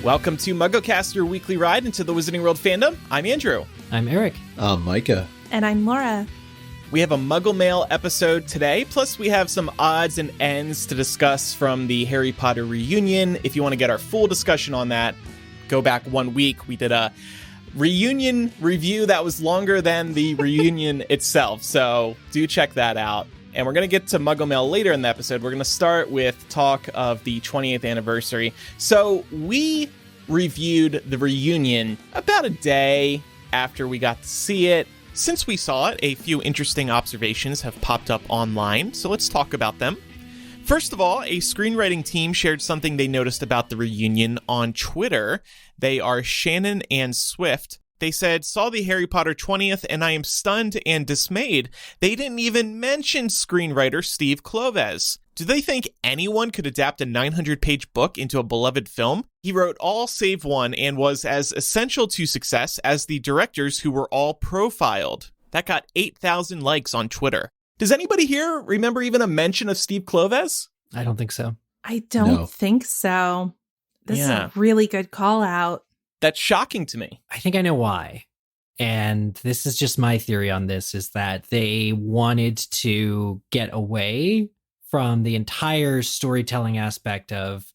Welcome to MuggleCast, your weekly ride into the Wizarding World fandom. I'm Andrew. I'm Eric. I'm Micah. And I'm Laura. We have a Muggle Mail episode today, plus we have some odds and ends to discuss from the Harry Potter reunion. If you want to get our full discussion on that, go back 1 week. We did a reunion review that was longer than the reunion itself, so do check that out. And we're going to get to Muggle Mail later in the episode. We're going to start with talk of the 20th anniversary. So we reviewed the reunion about a day after we got to see it. Since we saw it, a few interesting observations have popped up online, so let's talk about them. First of all, a screenwriting team shared something they noticed about the reunion on Twitter. They are Shannon and Swift. They said, saw the Harry Potter 20th, and I am stunned and dismayed. They didn't even mention screenwriter Steve Kloves. Do they think anyone could adapt a 900-page book into a beloved film? He wrote all save one and was as essential to success as the directors who were all profiled. That got 8,000 likes on Twitter. Does anybody here remember even a mention of Steve Kloves? I don't think so. I don't think so. This is a really good call out. That's shocking to me. I think I know why. And this is just my theory on this, is that they wanted to get away from the entire storytelling aspect of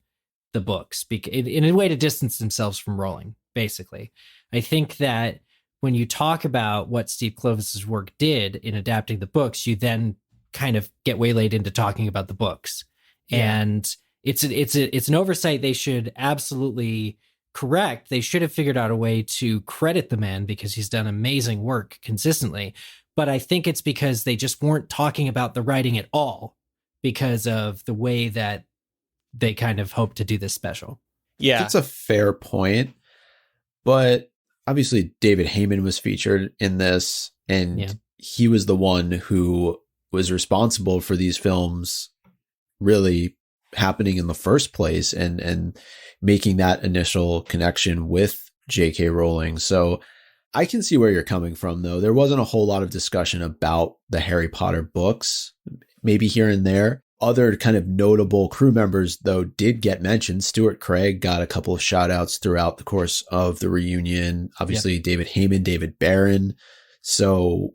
the books in a way to distance themselves from Rowling, basically. I think that when you talk about what Steve Kloves' work did in adapting the books, you then kind of get waylaid into talking about the books. Yeah. And it's an oversight they should absolutely correct. They should have figured out a way to credit the man because he's done amazing work consistently. But I think it's because they just weren't talking about the writing at all because of the way that they kind of hope to do this special. Yeah. That's a fair point. But obviously David Heyman was featured in this, and he was the one who was responsible for these films really happening in the first place and making that initial connection with J.K. Rowling. So I can see where you're coming from, though. There wasn't a whole lot of discussion about the Harry Potter books, maybe here and there. Other kind of notable crew members, though, did get mentioned. Stuart Craig got a couple of shout outs throughout the course of the reunion. Obviously, David Heyman, David Barron. So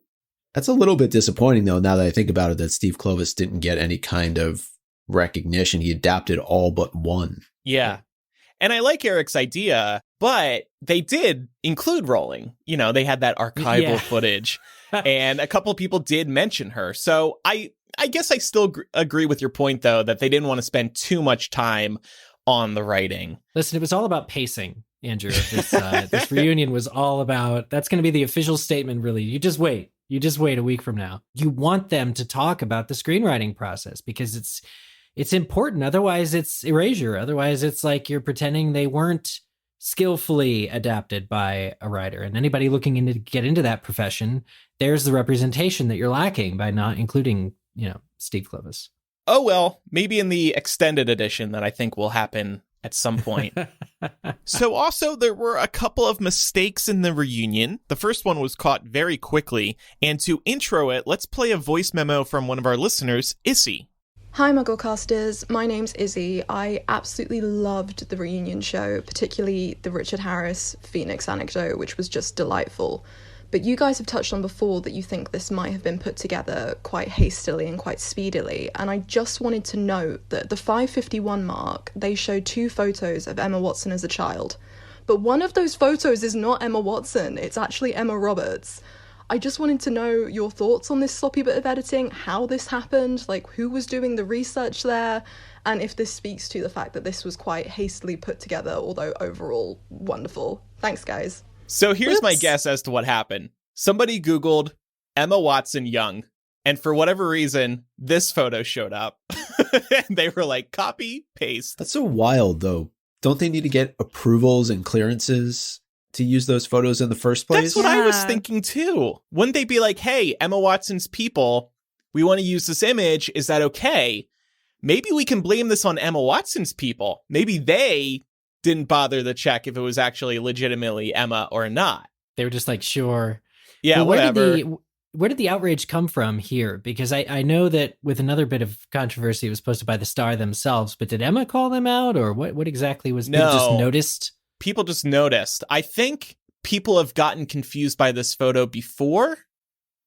that's a little bit disappointing, though, now that I think about it, that Steve Kloves didn't get any kind of recognition. He adapted all but one. Yeah. And I like Eric's idea, but they did include Rowling. You know, they had that archival footage, and a couple of people did mention her. So I guess I still agree with your point, though, that they didn't want to spend too much time on the writing. Listen, it was all about pacing, Andrew. This reunion was all about, that's going to be the official statement, really. You just wait a week from now. You want them to talk about the screenwriting process because it's important. Otherwise, it's erasure. Otherwise, it's like you're pretending they weren't skillfully adapted by a writer. And anybody looking to get into that profession, there's the representation that you're lacking by not including, Steve Kloves. Oh, well, maybe in the extended edition that I think will happen at some point. So also, there were a couple of mistakes in the reunion. The first one was caught very quickly. And to intro it, let's play a voice memo from one of our listeners, Issy. Hi MuggleCasters, my name's Izzy. I absolutely loved the reunion show, particularly the Richard Harris Phoenix anecdote, which was just delightful. But you guys have touched on before that you think this might have been put together quite hastily and quite speedily, and I just wanted to note that at the 5:51 mark, they showed 2 photos of Emma Watson as a child. But one of those photos is not Emma Watson, it's actually Emma Roberts. I just wanted to know your thoughts on this sloppy bit of editing, how this happened, like who was doing the research there, and if this speaks to the fact that this was quite hastily put together, although overall wonderful. Thanks, guys. So here's my guess as to what happened. Somebody Googled Emma Watson young, and for whatever reason, this photo showed up. And they were like, copy, paste. That's so wild, though. Don't they need to get approvals and clearances to use those photos in the first place? That's what I was thinking too. Wouldn't they be like, hey, Emma Watson's people, we want to use this image. Is that okay? Maybe we can blame this on Emma Watson's people. Maybe they didn't bother to check if it was actually legitimately Emma or not. They were just like, sure. Yeah, well, whatever. Where did the outrage come from here? Because I know that with another bit of controversy, it was posted by the Star themselves, but did Emma call them out, or what exactly was no. just noticed? people just noticed. I think people have gotten confused by this photo before.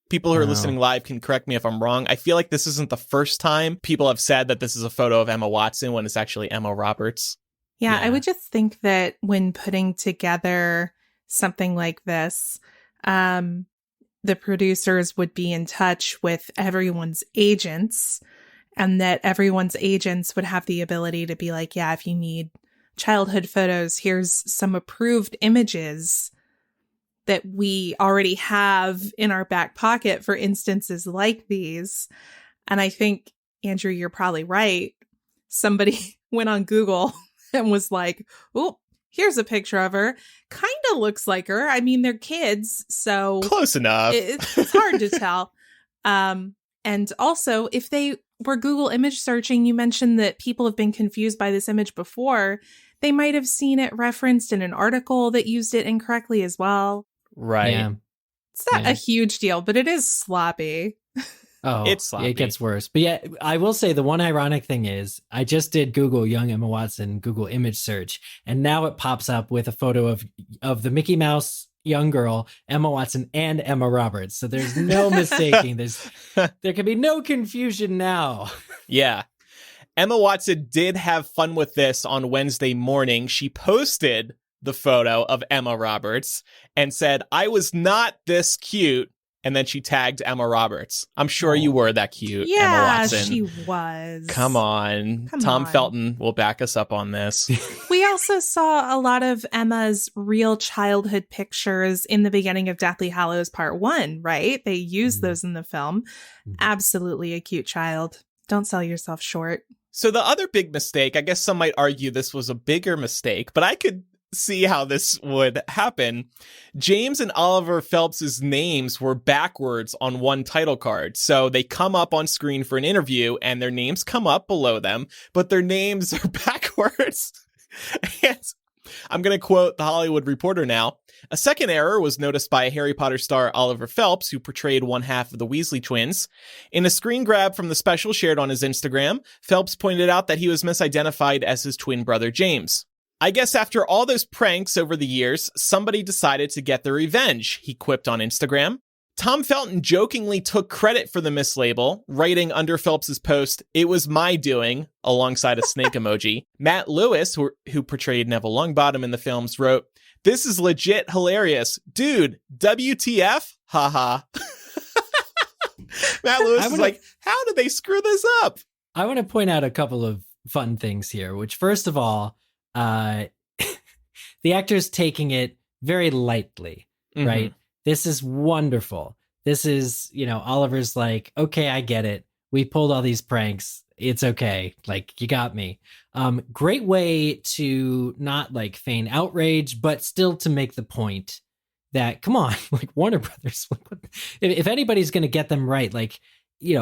People who are listening live can correct me if I'm wrong. I feel like this isn't the first time people have said that this is a photo of Emma Watson when it's actually Emma Roberts. Yeah, I would just think that when putting together something like this, the producers would be in touch with everyone's agents, and that everyone's agents would have the ability to be like, yeah, if you need childhood photos, here's some approved images that we already have in our back pocket for instances like these. And I think, Andrew, you're probably right. Somebody went on Google and was like, oh, here's a picture of her. Kind of looks like her. I mean, they're kids, so close enough. It's hard to tell. And also, if they were Google image searching, you mentioned that people have been confused by this image before. They might have seen it referenced in an article that used it incorrectly as well. Right. Yeah. It's not a huge deal, but it is sloppy. Oh, it's sloppy. It gets worse. But yeah, I will say the one ironic thing is I just did Google young Emma Watson, Google image search, and now it pops up with a photo of the Mickey Mouse young girl, Emma Watson, and Emma Roberts. So there's no mistaking. There can be no confusion now. Yeah. Emma Watson did have fun with this on Wednesday morning. She posted the photo of Emma Roberts and said, "I was not this cute." And then she tagged Emma Roberts. I'm sure you were that cute, Emma Watson. Yeah, she was. Come on. Tom Felton will back us up on this. We also saw a lot of Emma's real childhood pictures in the beginning of Deathly Hallows Part 1, right? They used those in the film. Absolutely a cute child. Don't sell yourself short. So the other big mistake, I guess some might argue this was a bigger mistake, but I could see how this would happen. James and Oliver Phelps' names were backwards on one title card. So they come up on screen for an interview and their names come up below them, but their names are backwards. And I'm going to quote The Hollywood Reporter now. A second error was noticed by Harry Potter star Oliver Phelps, who portrayed one half of the Weasley twins. In a screen grab from the special shared on his Instagram, Phelps pointed out that he was misidentified as his twin brother James. I guess after all those pranks over the years, somebody decided to get their revenge, he quipped on Instagram. Tom Felton jokingly took credit for the mislabel, writing under Phelps' post, "It was my doing," alongside a snake emoji. Matt Lewis, who portrayed Neville Longbottom in the films, wrote, "This is legit hilarious. Dude, WTF? Haha." Matt Lewis is like, how did they screw this up? I want to point out a couple of fun things here, which first of all, the actor's taking it very lightly, right? This is wonderful. This is, Oliver's like, okay, I get it. We pulled all these pranks. It's okay. Like, you got me. Great way to not like feign outrage, but still to make the point that, come on, like Warner Brothers, if anybody's going to get them right, like,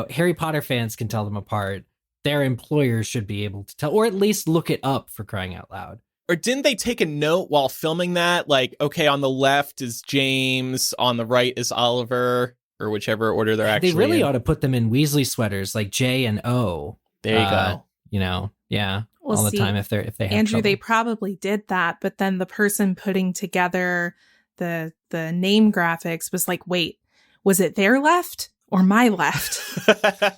Harry Potter fans can tell them apart. Their employers should be able to tell, or at least look it up, for crying out loud. Or didn't they take a note while filming that? Like, okay, on the left is James, on the right is Oliver, or whichever order they're actually They really in. ought to put them in Weasley sweaters, like J and O. There you go. Yeah, well, all the time if they have Andrew, trouble. they probably did that, but then the person putting together the name graphics was like, wait, was it their left or my left?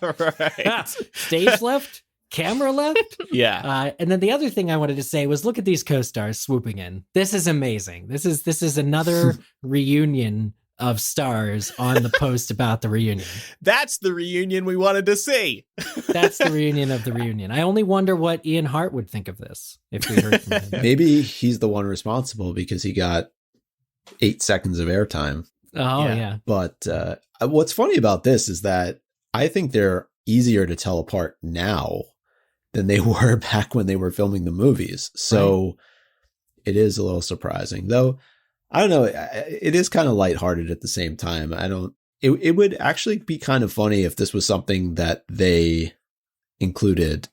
Right. Stage left, camera left. Yeah. And then the other thing I wanted to say was, look at these co-stars swooping in. This is amazing. This is another reunion of stars on the post about the reunion. That's the reunion we wanted to see. That's the reunion of the reunion. I only wonder what Ian Hart would think of this if we heard from him. Maybe he's the one responsible because he got 8 seconds of airtime. Oh, yeah. But what's funny about this is that I think they're easier to tell apart now than they were back when they were filming the movies. So It is a little surprising, though. I don't know. It is kind of lighthearted at the same time. It would actually be kind of funny if this was something that they included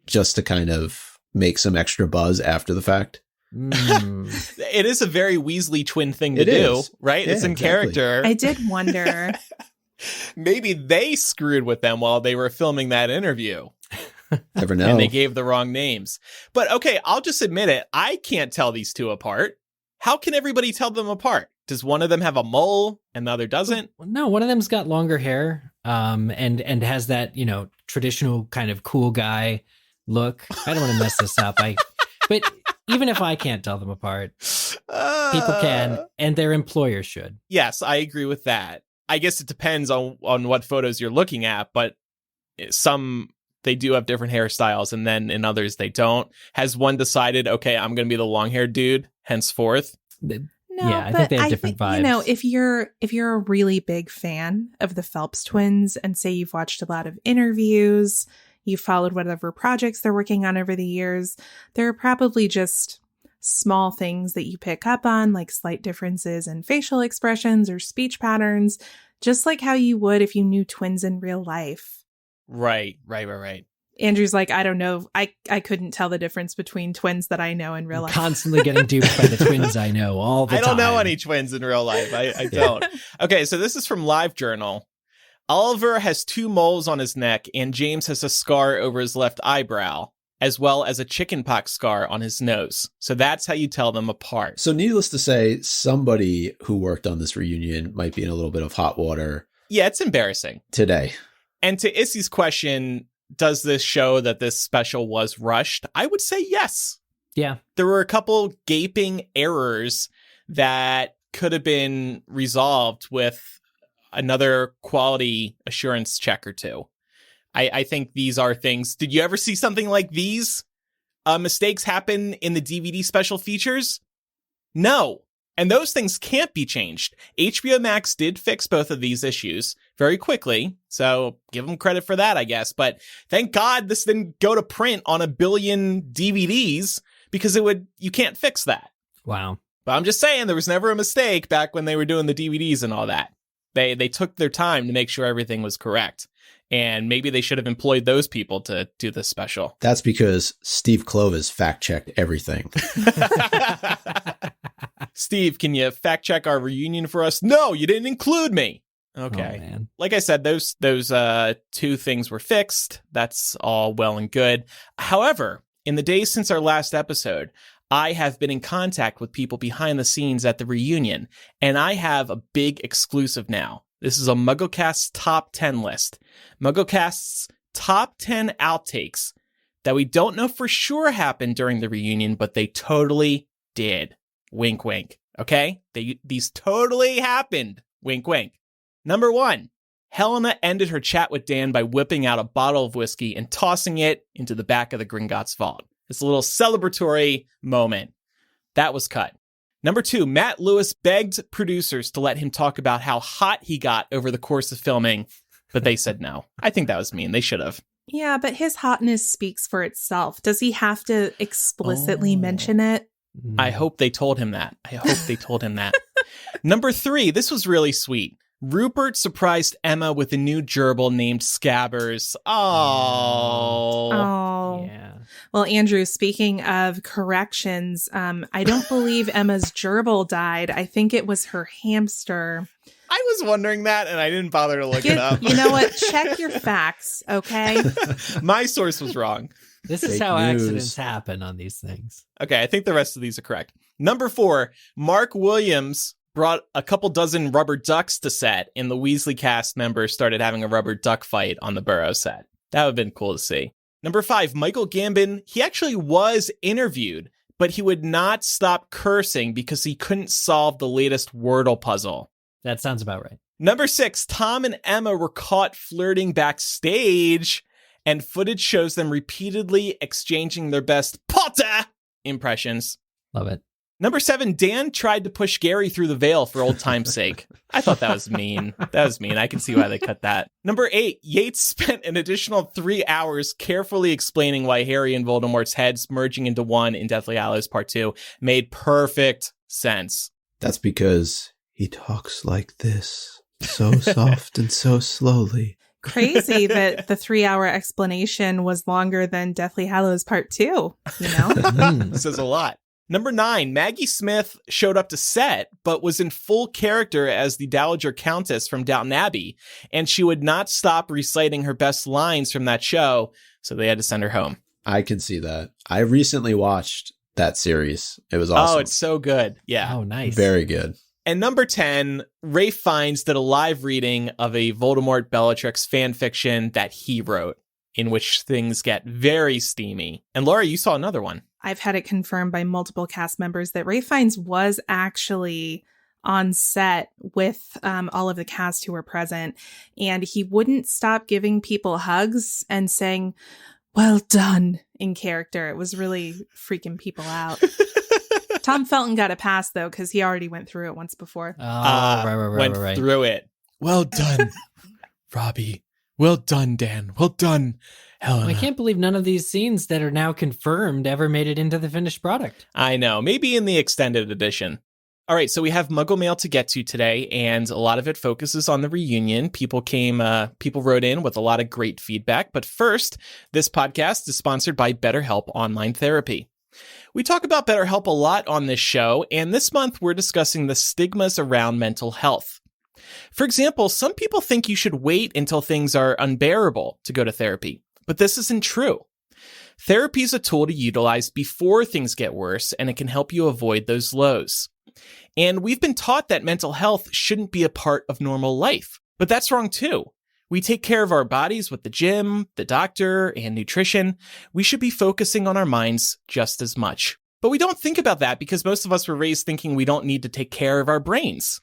just to kind of make some extra buzz after the fact. It is a very Weasley twin thing to do, right? Yeah, it's in exactly. character. I did wonder. Maybe they screwed with them while they were filming that interview. Never know. And they gave the wrong names. But okay, I'll just admit it. I can't tell these two apart. How can everybody tell them apart? Does one of them have a mole and the other doesn't? No, one of them's got longer hair, and has that, traditional kind of cool guy look. I don't want to mess this up. But even if I can't tell them apart, people can, and their employer should. Yes, I agree with that. I guess it depends on what photos you're looking at, but some, they do have different hairstyles, and then in others they don't. Has one decided, okay, I'm going to be the long-haired dude henceforth? No, yeah, I think they have different vibes. If you're a really big fan of the Phelps twins and say you've watched a lot of interviews, you followed whatever projects they're working on over the years, there are probably just small things that you pick up on, like slight differences in facial expressions or speech patterns, just like how you would if you knew twins in real life. Right. Andrew's like, I don't know. I couldn't tell the difference between twins that I know in real life. Constantly getting duped by the twins I know all the time. I don't know any twins in real life. I don't. Okay, so this is from LiveJournal. Oliver has 2 moles on his neck, and James has a scar over his left eyebrow, as well as a chickenpox scar on his nose. So that's how you tell them apart. So needless to say, somebody who worked on this reunion might be in a little bit of hot water. Yeah, it's embarrassing. Today. And to Issy's question, does this show that this special was rushed? I would say yes. Yeah. There were a couple gaping errors that could have been resolved with another quality assurance check or two. I think these are things. Did you ever see something like these mistakes happen in the DVD special features? No. And those things can't be changed. HBO Max did fix both of these issues very quickly, so give them credit for that, I guess. But thank God this didn't go to print on 1 billion DVDs, because you can't fix that. Wow. But I'm just saying, there was never a mistake back when they were doing the DVDs and all that. They took their time to make sure everything was correct. And maybe they should have employed those people to do this special. That's because Steve Kloves fact-checked everything. Steve, can you fact-check our reunion for us? No, you didn't include me. Okay. Oh, man. Like I said, those 2 things were fixed. That's all well and good. However, in the days since our last episode, I have been in contact with people behind the scenes at the reunion, and I have a big exclusive now. This is a MuggleCast top 10 list. MuggleCast's top 10 outtakes that we don't know for sure happened during the reunion, but they totally did. Wink, wink. Okay? These totally happened. Wink, wink. Number 1. Helena ended her chat with Dan by whipping out a bottle of whiskey and tossing it into the back of the Gringotts vault. It's a little celebratory moment. That was cut. Number 2, Matt Lewis begged producers to let him talk about how hot he got over the course of filming, but they said no. I think that was mean. They should have. Yeah, but his hotness speaks for itself. Does he have to explicitly mention it? I hope they told him that. Number 3, this was really sweet. Rupert surprised Emma with a new gerbil named Scabbers. Oh. Yeah. Well, Andrew, speaking of corrections, I don't believe Emma's gerbil died. I think it was her hamster. I was wondering that, and I didn't bother to look it up. You know what? Check your facts, okay? My source was wrong. This is Fake how news. accidents happen on these things. Okay, I think the rest of these are correct. Number 4, Mark Williams brought a couple dozen rubber ducks to set, and the Weasley cast members started having a rubber duck fight on the Burrow set. That would have been cool to see. Number 5, Michael Gambon, he actually was interviewed, but he would not stop cursing because he couldn't solve the latest Wordle puzzle. That sounds about right. Number 6, Tom and Emma were caught flirting backstage, and footage shows them repeatedly exchanging their best Potter impressions. Love it. Number 7, Dan tried to push Gary through the veil for old time's sake. I thought that was mean. I can see why they cut that. Number 8, Yates spent an additional 3 hours carefully explaining why Harry and Voldemort's heads merging into one in Deathly Hallows Part 2 made perfect sense. That's because he talks like this, so soft and so slowly. Crazy that the 3-hour explanation was longer than Deathly Hallows Part 2, you know? This is a lot. Number 9, Maggie Smith showed up to set, but was in full character as the Dowager Countess from Downton Abbey, and she would not stop reciting her best lines from that show, so they had to send her home. I can see that. I recently watched that series. It was awesome. Oh, it's so good. Yeah. Oh, nice. Very good. And number 10, Rafe Fiennes did a live reading of a Voldemort Bellatrix fan fiction that he wrote, in which things get very steamy. And Laura, you saw another one. I've had it confirmed by multiple cast members that Rafe Fiennes was actually on set with all of the cast who were present, and he wouldn't stop giving people hugs and saying, "Well done," in character. It was really freaking people out. Tom Felton got a pass, though, because he already went through it once before. Went through it. Well done, Robbie. Well done, Dan. Well done, Helena. I can't believe none of these scenes that are now confirmed ever made it into the finished product. I know. Maybe in the extended edition. All right, so we have Muggle Mail to get to today, and a lot of it focuses on the reunion. People wrote in with a lot of great feedback. But first, this podcast is sponsored by BetterHelp Online Therapy. We talk about BetterHelp a lot on this show, and this month we're discussing the stigmas around mental health. For example, some people think you should wait until things are unbearable to go to therapy, but this isn't true. Therapy is a tool to utilize before things get worse, and it can help you avoid those lows. And we've been taught that mental health shouldn't be a part of normal life, but that's wrong too. We take care of our bodies with the gym, the doctor, and nutrition. We should be focusing on our minds just as much. But we don't think about that because most of us were raised thinking we don't need to take care of our brains.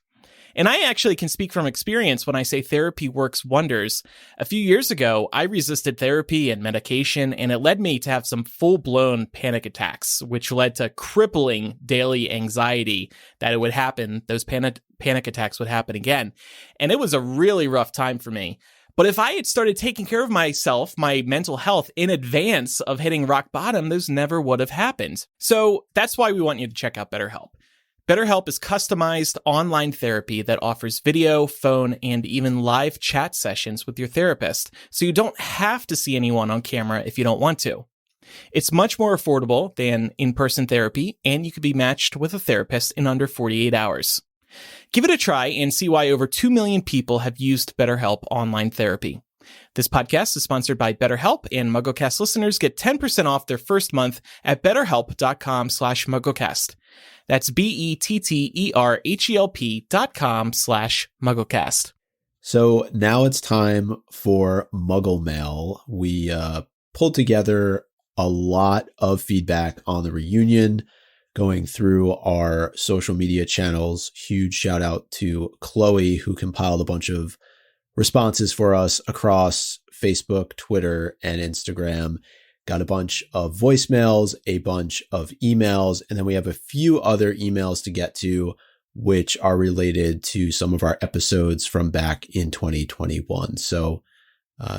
And I actually can speak from experience when I say therapy works wonders. A few years ago, I resisted therapy and medication, and it led me to have some full-blown panic attacks, which led to crippling daily anxiety that it would happen. Those panic attacks would happen again. And it was a really rough time for me. But if I had started taking care of myself, my mental health, in advance of hitting rock bottom, those never would have happened. So that's why we want you to check out BetterHelp. BetterHelp is customized online therapy that offers video, phone, and even live chat sessions with your therapist, so you don't have to see anyone on camera if you don't want to. It's much more affordable than in-person therapy, and you can be matched with a therapist in under 48 hours. Give it a try and see why over 2 million people have used BetterHelp online therapy. This podcast is sponsored by BetterHelp, and MuggleCast listeners get 10% off their first month at betterhelp.com/MuggleCast. That's BetterHelp.com/MuggleCast. So now it's time for Muggle Mail. We pulled together a lot of feedback on the reunion, going through our social media channels. Huge shout out to Chloe, who compiled a bunch of responses for us across Facebook, Twitter, and Instagram. Got a bunch of voicemails, a bunch of emails, and then we have a few other emails to get to, which are related to some of our episodes from back in 2021. So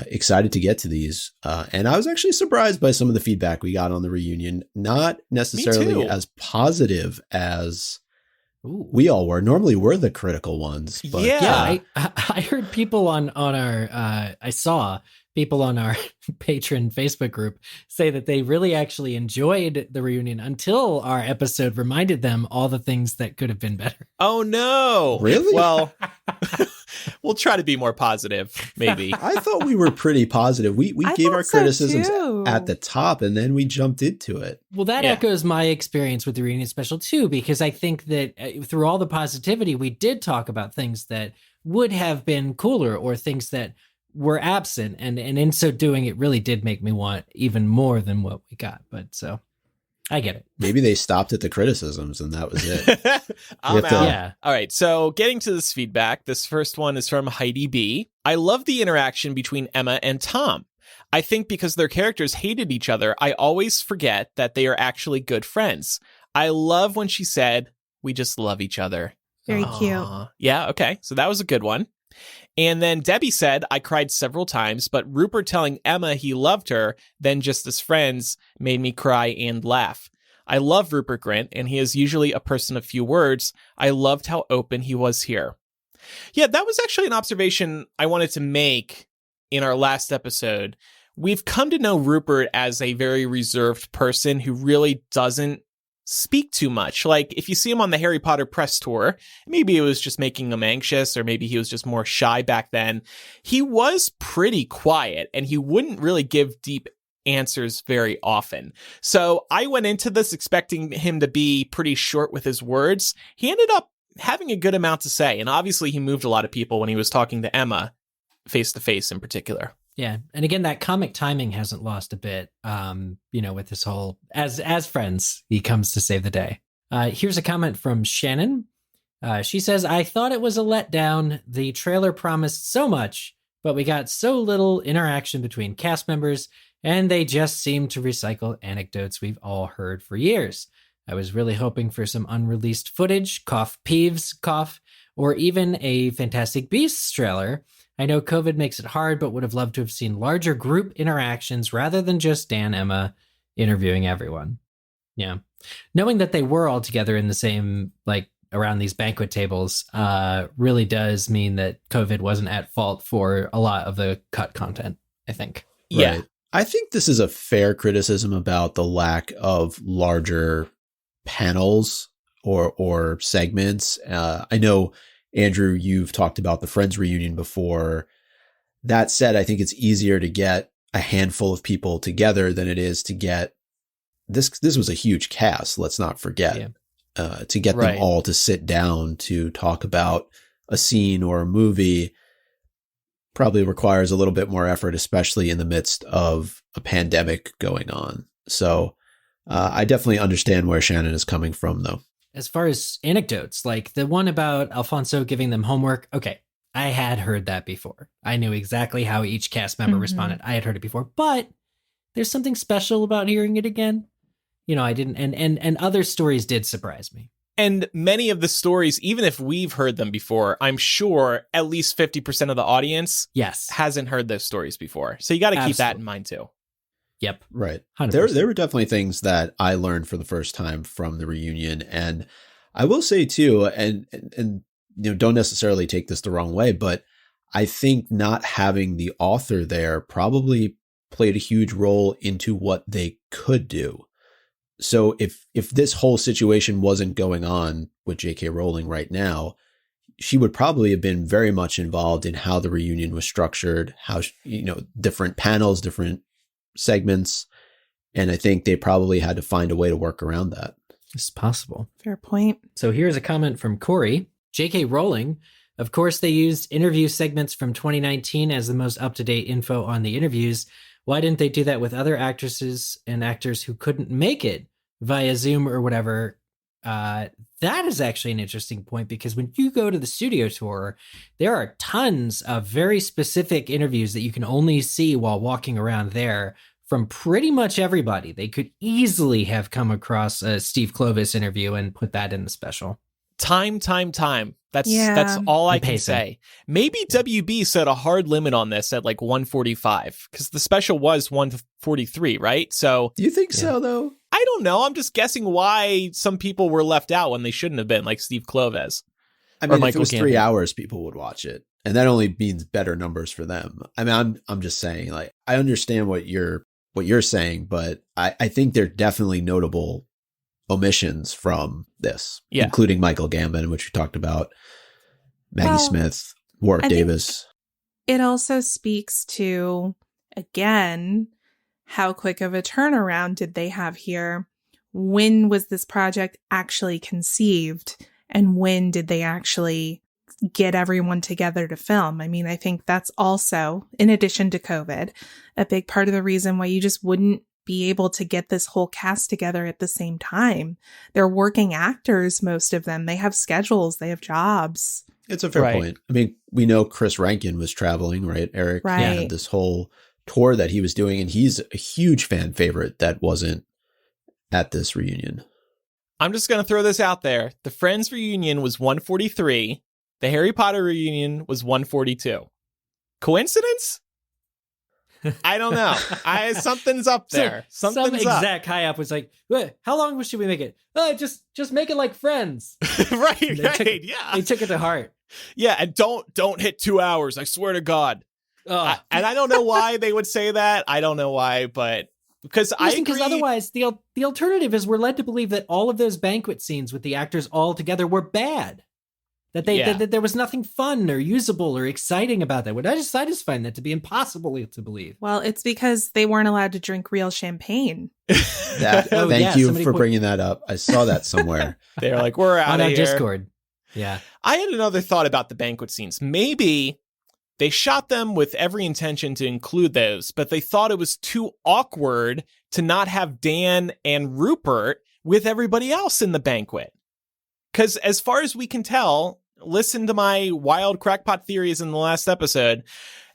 excited to get to these. And I was actually surprised by some of the feedback we got on the reunion. Not necessarily as positive as we all were. Normally we're the critical ones. But I heard people on our, I saw people on our patron Facebook group say that they really actually enjoyed the reunion until our episode reminded them all the things that could have been better. Oh, no. Really? Well, we'll try to be more positive, maybe. I thought we were pretty positive. We gave our criticisms at the top, and then we jumped into it. Well, that echoes my experience with the reunion special, too, because I think that through all the positivity, we did talk about things that would have been cooler or things that were absent, and in so doing, it really did make me want even more than what we got. But so I get it. Maybe they stopped at the criticisms and that was it. I'm out. Yeah. All right. So getting to this feedback, this first one is from Heidi B. I love the interaction between Emma and Tom. I think because their characters hated each other, I always forget that they are actually good friends. I love when she said, "We just love each other." Very cute. Yeah. Okay. So that was a good one. And then Debbie said, I cried several times, but Rupert telling Emma he loved her, then just as friends, made me cry and laugh. I love Rupert Grint, and he is usually a person of few words. I loved how open he was here. Yeah, that was actually an observation I wanted to make in our last episode. We've come to know Rupert as a very reserved person who really doesn't speak too much. Like, if you see him on the Harry Potter press tour, maybe it was just making him anxious, or maybe he was just more shy back then. He was pretty quiet, and he wouldn't really give deep answers very often. So I went into this expecting him to be pretty short with his words. He ended up having a good amount to say, and obviously he moved a lot of people when he was talking to Emma face to face in particular. Yeah. And again, that comic timing hasn't lost a bit, with this whole, as friends, he comes to save the day. Here's a comment from Shannon. She says, I thought it was a letdown. The trailer promised so much, but we got so little interaction between cast members, and they just seemed to recycle anecdotes we've all heard for years. I was really hoping for some unreleased footage, cough Peeves, cough, or even a Fantastic Beasts trailer. I know COVID makes it hard, but would have loved to have seen larger group interactions rather than just Dan, Emma interviewing everyone. Yeah. Knowing that they were all together in the same, around these banquet tables, really does mean that COVID wasn't at fault for a lot of the cut content, I think. Yeah. Right. I think this is a fair criticism about the lack of larger panels or segments. I know, Andrew, you've talked about the Friends reunion before. That said, I think it's easier to get a handful of people together than it is to get this. This was a huge cast. Let's not forget, to get them all to sit down to talk about a scene or a movie probably requires a little bit more effort, especially in the midst of a pandemic going on. So I definitely understand where Shannon is coming from, though. As far as anecdotes, like the one about Alfonso giving them homework, okay, I had heard that before. I knew exactly how each cast member responded. I had heard it before, but there's something special about hearing it again. I didn't, and other stories did surprise me. And many of the stories, even if we've heard them before, I'm sure at least 50% of the audience hasn't heard those stories before. So you got to keep that in mind too. Yep. Right. 100%. There were definitely things that I learned for the first time from the reunion. And I will say too, and don't necessarily take this the wrong way, but I think not having the author there probably played a huge role into what they could do. So if this whole situation wasn't going on with J.K. Rowling right now, she would probably have been very much involved in how the reunion was structured, how, different panels, different segments. And I think they probably had to find a way to work around that. It's possible. Fair point. So here's a comment from Corey. J.K. Rowling, of course, they used interview segments from 2019 as the most up-to-date info on the interviews. Why didn't they do that with other actresses and actors who couldn't make it via Zoom or whatever? That is actually an interesting point, because when you go to the studio tour, there are tons of very specific interviews that you can only see while walking around there from pretty much everybody. They could easily have come across a Steve Kloves interview and put that in the special. Time. That's all I can say. Maybe WB set a hard limit on this at 145, because the special was 143, right? So do you think so, though? I don't know. I'm just guessing why some people were left out when they shouldn't have been, like Steve Kloves. I mean, if it was 3 hours, people would watch it, and that only means better numbers for them. I mean, I'm just saying, I understand what you're saying, but I think they're definitely notable omissions from this, including Michael Gambon, which we talked about, Maggie Smith, Warwick Davis. It also speaks to, again, how quick of a turnaround did they have here? When was this project actually conceived? And when did they actually get everyone together to film? I mean, I think that's also, in addition to COVID, a big part of the reason why you just wouldn't be able to get this whole cast together at the same time. They're working actors, most of them. They have schedules, they have jobs. It's a fair point. I mean, we know Chris Rankin was traveling, right, Eric? Right. He had this whole tour that he was doing, and he's a huge fan favorite that wasn't at this reunion. I'm just going to throw this out there. The Friends reunion was 143. The Harry Potter reunion was 142. Coincidence? I don't know. Something's up there. Some exec high up was like, how long should we make it? Just make it like Friends. right. They took it to heart. Yeah, and don't hit 2 hours. I swear to God. And I don't know why they would say that. I don't know why, but Because I agree. Because otherwise, the alternative is we're led to believe that all of those banquet scenes with the actors all together were bad. That that there was nothing fun or usable or exciting about that. I just find that to be impossible to believe. Well, it's because they weren't allowed to drink real champagne. Thank you for bringing that up. I saw that somewhere. They're like, we're out on of our here. Discord. Yeah. I had another thought about the banquet scenes. Maybe they shot them with every intention to include those, but they thought it was too awkward to not have Dan and Rupert with everybody else in the banquet. Because as far as we can tell, listen to my wild crackpot theories in the last episode.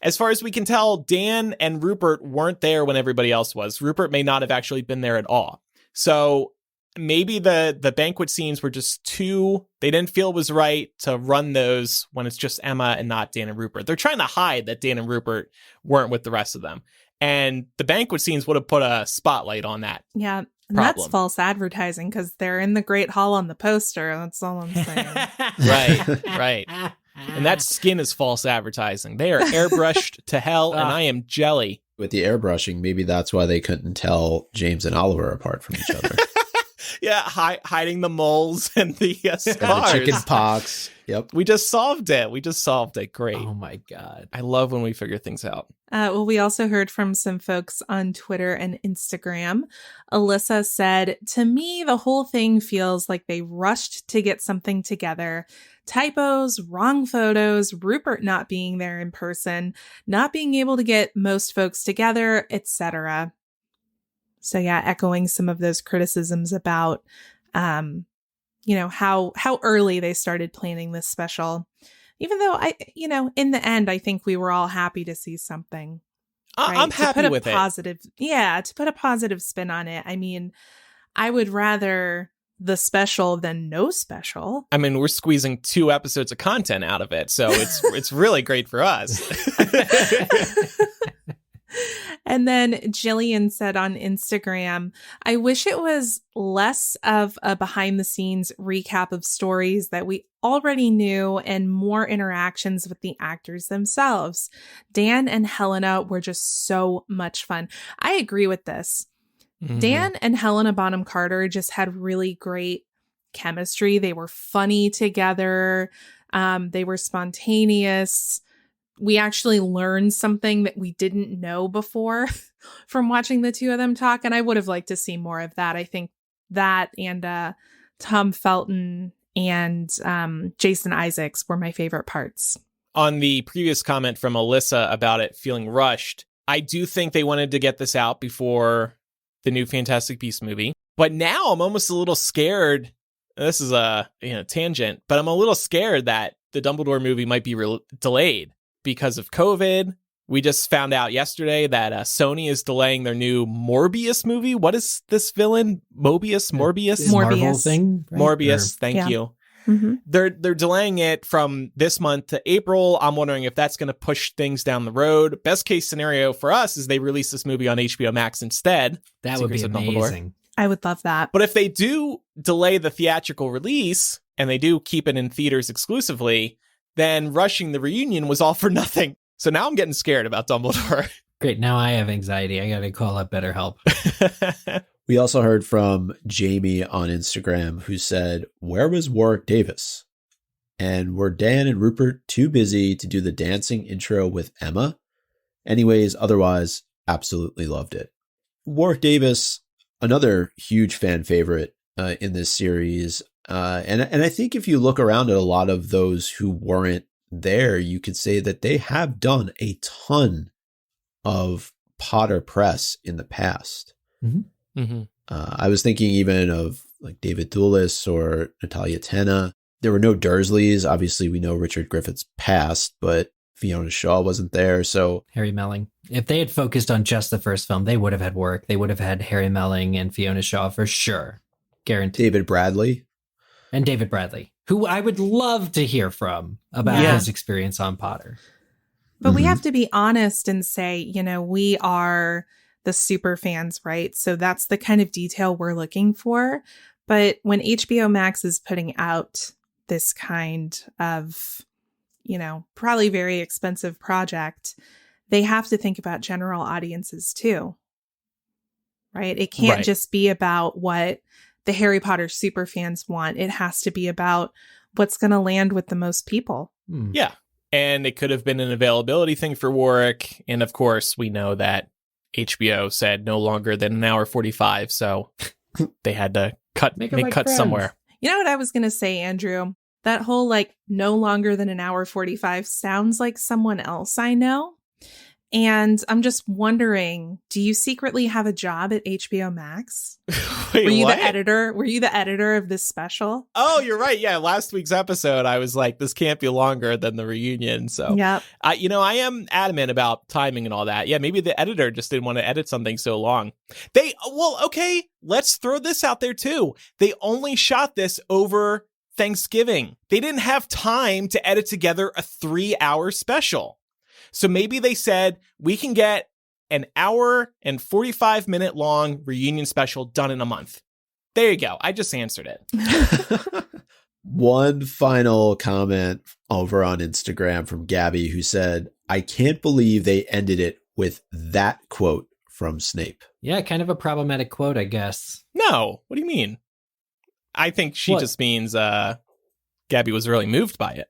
As far as we can tell, Dan and Rupert weren't there when everybody else was. Rupert may not have actually been there at all. So maybe the banquet scenes were just they didn't feel it was right to run those when it's just Emma and not Dan and Rupert. They're trying to hide that Dan and Rupert weren't with the rest of them. And the banquet scenes would have put a spotlight on that. Yeah. And that's false advertising because they're in the Great Hall on the poster. That's all I'm saying. Right. And that skin is false advertising. They are airbrushed to hell, and I am jelly. With the airbrushing, maybe that's why they couldn't tell James and Oliver apart from each other. Yeah, hiding the moles and the scars. The chicken pox. Yep. We just solved it. Great. Oh my God. I love when we figure things out. Well, we also heard from some folks on Twitter and Instagram. Alyssa said, to me, the whole thing feels like they rushed to get something together. Typos, wrong photos, Rupert not being there in person, not being able to get most folks together, etc. So yeah, echoing some of those criticisms about, how early they started planning this special. Even though in the end, I think we were all happy to see something. Right? I'm happy with it. Yeah, to put a positive spin on it. I mean, I would rather the special than no special. I mean, we're squeezing 2 episodes of content out of it, so it's really great for us. And then Jillian said on Instagram, I wish it was less of a behind the scenes recap of stories that we already knew and more interactions with the actors themselves. Dan and Helena were just so much fun. I agree with this. Mm-hmm. Dan and Helena Bonham Carter just had really great chemistry. They were funny together. They were spontaneous. We actually learned something that we didn't know before from watching the two of them talk. And I would have liked to see more of that. I think that and Tom Felton and Jason Isaacs were my favorite parts. On the previous comment from Alyssa about it feeling rushed, I do think they wanted to get this out before the new Fantastic Beasts movie. But now I'm almost a little scared. This is a tangent, but I'm a little scared that the Dumbledore movie might be delayed. Because of COVID. We just found out yesterday that Sony is delaying their new Morbius movie. What is this villain? Morbius? Marvel thing? Right? Morbius, thank you. Mm-hmm. They're delaying it from this month to April. I'm wondering if that's going to push things down the road. Best case scenario for us is they release this movie on HBO Max instead. That would be amazing. I would love that. But if they do delay the theatrical release and they do keep it in theaters exclusively, then rushing the reunion was all for nothing. So now I'm getting scared about Dumbledore. Great. Now I have anxiety. I got to call up BetterHelp. We also heard from Jamie on Instagram who said, where was Warwick Davis? And were Dan and Rupert too busy to do the dancing intro with Emma? Anyways, otherwise, absolutely loved it. Warwick Davis, another huge fan favorite in this series. And I think if you look around at a lot of those who weren't there, you could say that they have done a ton of Potter press in the past. Mm-hmm. Mm-hmm. I was thinking even of like David Thewlis or Natalia Tena. There were no Dursleys. Obviously, we know Richard Griffiths passed, but Fiona Shaw wasn't there. So Harry Melling. If they had focused on just the first film, they would have had work. They would have had Harry Melling and Fiona Shaw for sure. Guaranteed. David Bradley. And David Bradley, who I would love to hear from about his experience on Potter. But we have to be honest and say, we are the super fans, right? So that's the kind of detail we're looking for. But when HBO Max is putting out this kind of, probably very expensive project, they have to think about general audiences too. right? It can't Right. just be about what the Harry Potter superfans want. It has to be about what's going to land with the most people. Yeah. And it could have been an availability thing for Warwick. And of course, we know that HBO said no longer than an hour 45. So they had to make cuts somewhere. You know what I was going to say, Andrew? That whole no longer than an hour 45 sounds like someone else I know. And I'm just wondering, do you secretly have a job at HBO Max? Wait, Were you what? the editor? Were you the editor of this special? Oh, you're right. Yeah, last week's episode, I was like, this can't be longer than the reunion. So, Yep. I am adamant about timing and all that. Yeah, maybe the editor just didn't want to edit something so long. Okay, let's throw this out there too. They only shot this over Thanksgiving. They didn't have time to edit together a 3-hour special. So maybe they said, we can get an hour and 45-minute long reunion special done in a month. There you go. I just answered it. One final comment over on Instagram from Gabby, who said, I can't believe they ended it with that quote from Snape. Yeah, kind of a problematic quote, I guess. No. What do you mean? I think she just means Gabby was really moved by it.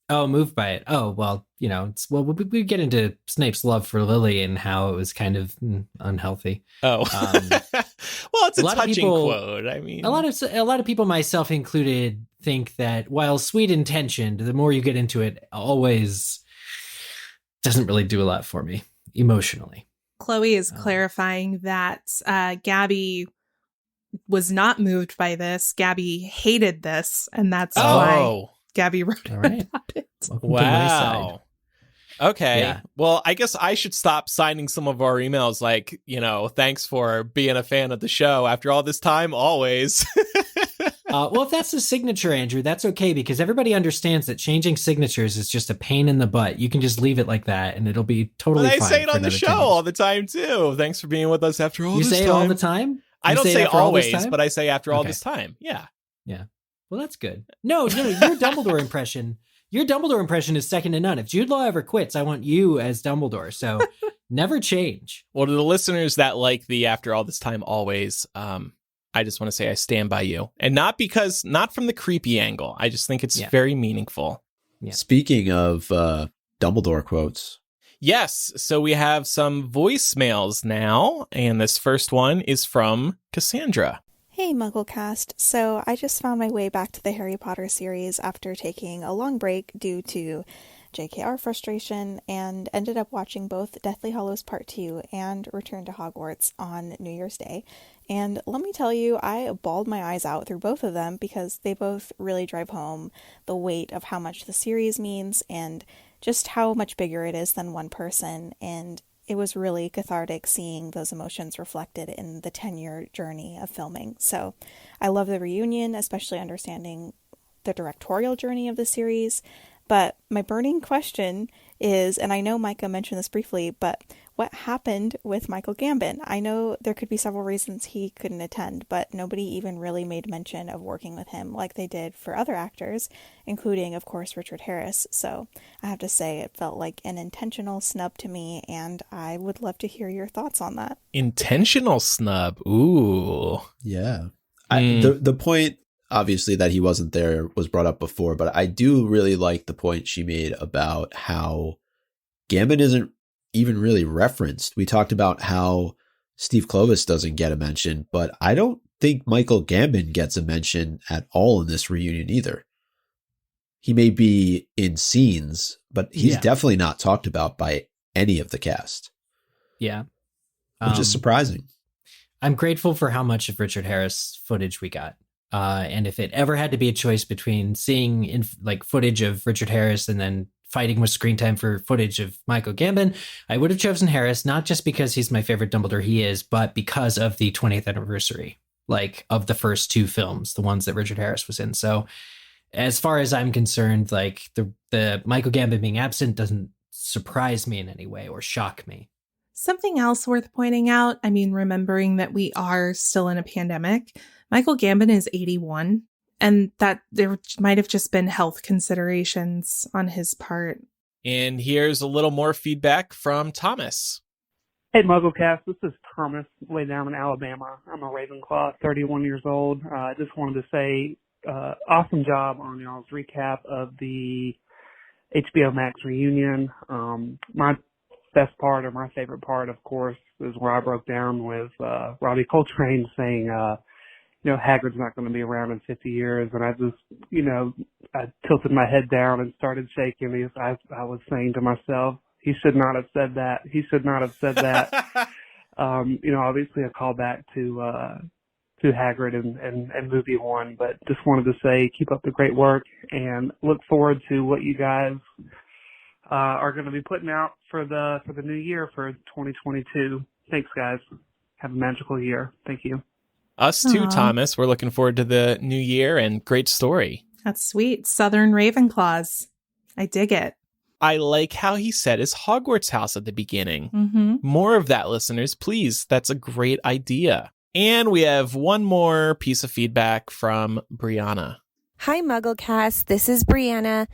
Oh, moved by it. Oh, well, we get into Snape's love for Lily and how it was kind of unhealthy. Oh, well, it's a touching quote. I mean, a lot of people, myself included, think that while sweet intentioned, the more you get into it, always doesn't really do a lot for me emotionally. Chloe is clarifying that Gabby was not moved by this. Gabby hated this, and that's why Gabby wrote about it. Wow. Okay. Yeah. Well, I guess I should stop signing some of our emails like, thanks for being a fan of the show after all this time, always. Well, if that's the signature, Andrew, that's okay, because everybody understands that changing signatures is just a pain in the butt. You can just leave it like that and it'll be totally fine. I say it on the show all the time, too. Thanks for being with us after all this time. You say it all the time? I don't say always, but I say after all this time. Yeah. Yeah. Well, that's good. No, your Dumbledore impression. Your Dumbledore impression is second to none. If Jude Law ever quits, I want you as Dumbledore. So never change. Well, to the listeners that like the after all this time always, I just want to say I stand by you. And not from the creepy angle. I just think it's very meaningful. Yeah. Speaking of Dumbledore quotes. Yes. So we have some voicemails now. And this first one is from Cassandra. Hey, MuggleCast. So I just found my way back to the Harry Potter series after taking a long break due to JKR frustration and ended up watching both Deathly Hallows Part 2 and Return to Hogwarts on New Year's Day. And let me tell you, I bawled my eyes out through both of them because they both really drive home the weight of how much the series means and just how much bigger it is than one person. And it was really cathartic seeing those emotions reflected in the 10-year journey of filming. So I love the reunion, especially understanding the directorial journey of the series. But my burning question is, and I know Micah mentioned this briefly, but what happened with Michael Gambon? I know there could be several reasons he couldn't attend, but nobody even really made mention of working with him like they did for other actors, including, of course, Richard Harris. So I have to say it felt like an intentional snub to me, and I would love to hear your thoughts on that. Intentional snub. Ooh. Yeah. The point, obviously, that he wasn't there was brought up before, but I do really like the point she made about how Gambon isn't even really referenced. We talked about how Steve Kloves doesn't get a mention, but I don't think Michael Gambon gets a mention at all in this reunion either. He may be in scenes, but he's definitely not talked about by any of the cast. Yeah. Which is surprising. I'm grateful for how much of Richard Harris footage we got. And if it ever had to be a choice between seeing footage of Richard Harris and then fighting with screen time for footage of Michael Gambon, I would have chosen Harris, not just because he's my favorite Dumbledore he is, but because of the 20th anniversary, of the first two films, the ones that Richard Harris was in. So as far as I'm concerned, the Michael Gambon being absent doesn't surprise me in any way or shock me. Something else worth pointing out, remembering that we are still in a pandemic, Michael Gambon is 81, and that there might have just been health considerations on his part. And here's a little more feedback from Thomas. Hey, MuggleCast, this is Thomas, way down in Alabama. I'm a Ravenclaw, 31 years old. I just wanted to say, awesome job on y'all's recap of the HBO Max reunion. My best part, or my favorite part, of course, is where I broke down with Robbie Coltrane saying, Hagrid's not going to be around in 50 years. And I just, I tilted my head down and started shaking because I was saying to myself, he should not have said that. He should not have said that. Obviously a callback to Hagrid and movie one, but just wanted to say keep up the great work and look forward to what you guys are going to be putting out for the new year for 2022. Thanks, guys. Have a magical year. Thank you. Us too, Thomas. We're looking forward to the new year and great story. That's sweet. Southern Ravenclaws. I dig it. I like how he said his Hogwarts house at the beginning. Mm-hmm. More of that, listeners, please. That's a great idea. And we have one more piece of feedback from Brianna. Hi, MuggleCast. This is Brianna.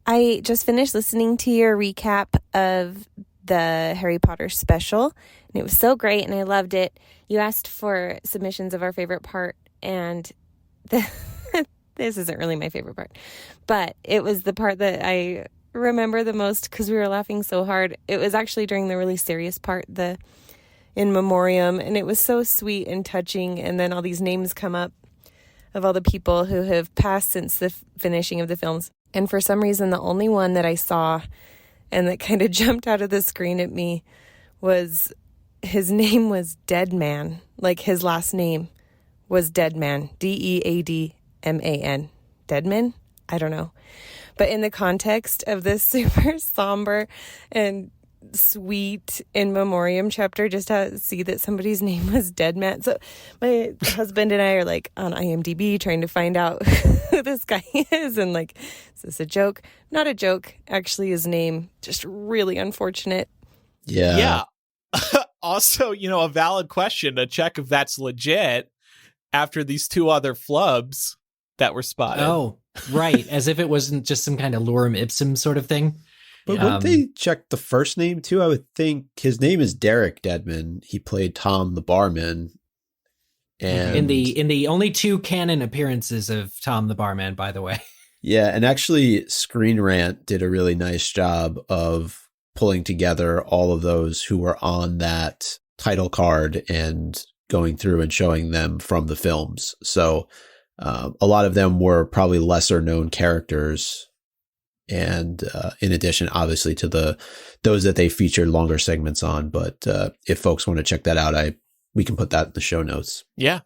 I just finished listening to your recap of the Harry Potter special, and it was so great, and I loved it. You asked for submissions of our favorite part, and this isn't really my favorite part, but it was the part that I remember the most because we were laughing so hard. It was actually during the really serious part, the in memoriam, and it was so sweet and touching, and then all these names come up of all the people who have passed since the finishing of the films, and for some reason the only one that I saw and that kind of jumped out of the screen at me was his name was Deadman. Like his last name was Deadman. Deadman. Deadman? I don't know. But in the context of this super somber and sweet in memoriam chapter, just to see that somebody's name was Deadman. So my husband and I are like on IMDb trying to find out who this guy is, and like, is this a joke? Not a joke. Actually, his name just really unfortunate. Yeah. Also, a valid question to check if that's legit after these two other flubs that were spotted. Oh, right. As if it wasn't just some kind of lorem ipsum sort of thing. But wouldn't they check the first name too? I would think his name is Derek Deadman. He played Tom the barman. And in the only two canon appearances of Tom the barman, by the way. Yeah, and actually Screen Rant did a really nice job of pulling together all of those who were on that title card and going through and showing them from the films. So a lot of them were probably lesser known characters. And in addition, obviously, to those that they featured longer segments on. But if folks want to check that out, we can put that in the show notes. Yeah.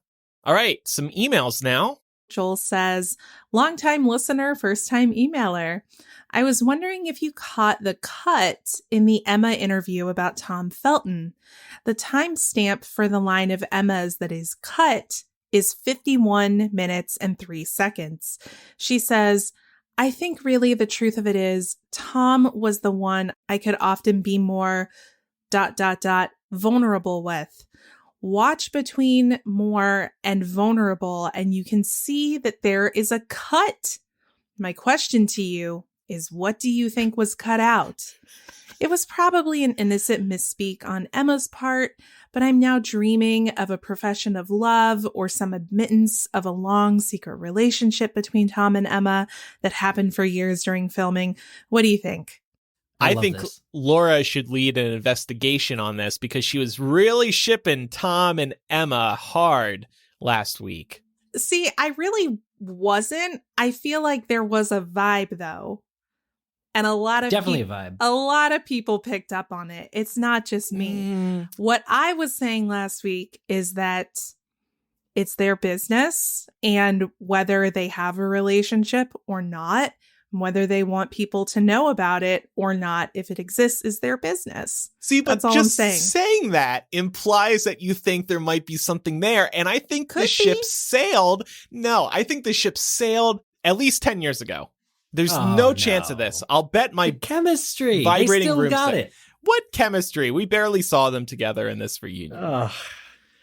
All right. Some emails now. Joel says, longtime listener, first time emailer. I was wondering if you caught the cut in the Emma interview about Tom Felton. The timestamp for the line of Emma's that is cut is 51 minutes and 3 seconds. She says, I think really the truth of it is Tom was the one I could often be more ... vulnerable with. Watch between more and vulnerable and you can see that there is a cut. My question to you is, what do you think was cut out? It was probably an innocent misspeak on Emma's part, but I'm now dreaming of a profession of love or some admittance of a long secret relationship between Tom and Emma that happened for years during filming. What do you think? I think Laura should lead an investigation on this because she was really shipping Tom and Emma hard last week. See, I really wasn't. I feel like there was a vibe though. And a lot of definitely a vibe. A lot of people picked up on it. It's not just me. What I was saying last week is that it's their business, and whether they have a relationship or not, whether they want people to know about it or not, if it exists, is their business. See, but that's all just I'm saying that implies that you think there might be something there. And I think the ship sailed. No, I think the ship sailed at least 10 years ago. There's no chance of this. I'll bet my chemistry. Vibrating they still room got set. it. What chemistry? We barely saw them together in this reunion.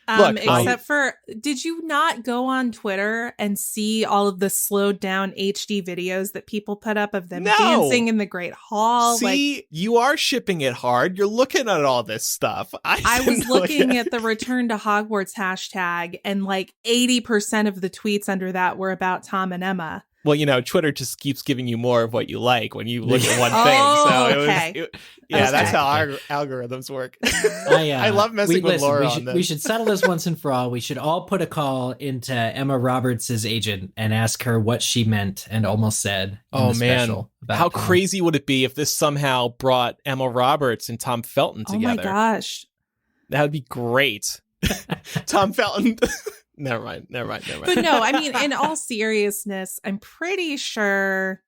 Look, except for, did you not go on Twitter and see all of the slowed down HD videos that people put up of them dancing in the Great Hall? See, you are shipping it hard. You're looking at all this stuff. I was looking at the Return to Hogwarts hashtag, and like 80% of the tweets under that were about Tom and Emma. Well, you know, Twitter just keeps giving you more of what you like when you look at one thing. So that's how our algorithms work. I love messing with Laura on this. We should settle this once and for all. We should all put a call into Emma Roberts' agent and ask her what she meant and almost said. Oh, man. How crazy would it be if this somehow brought Emma Roberts and Tom Felton together? Oh, my gosh. That would be great. Tom Felton... Never mind. But no, I mean, in all seriousness, I'm pretty sure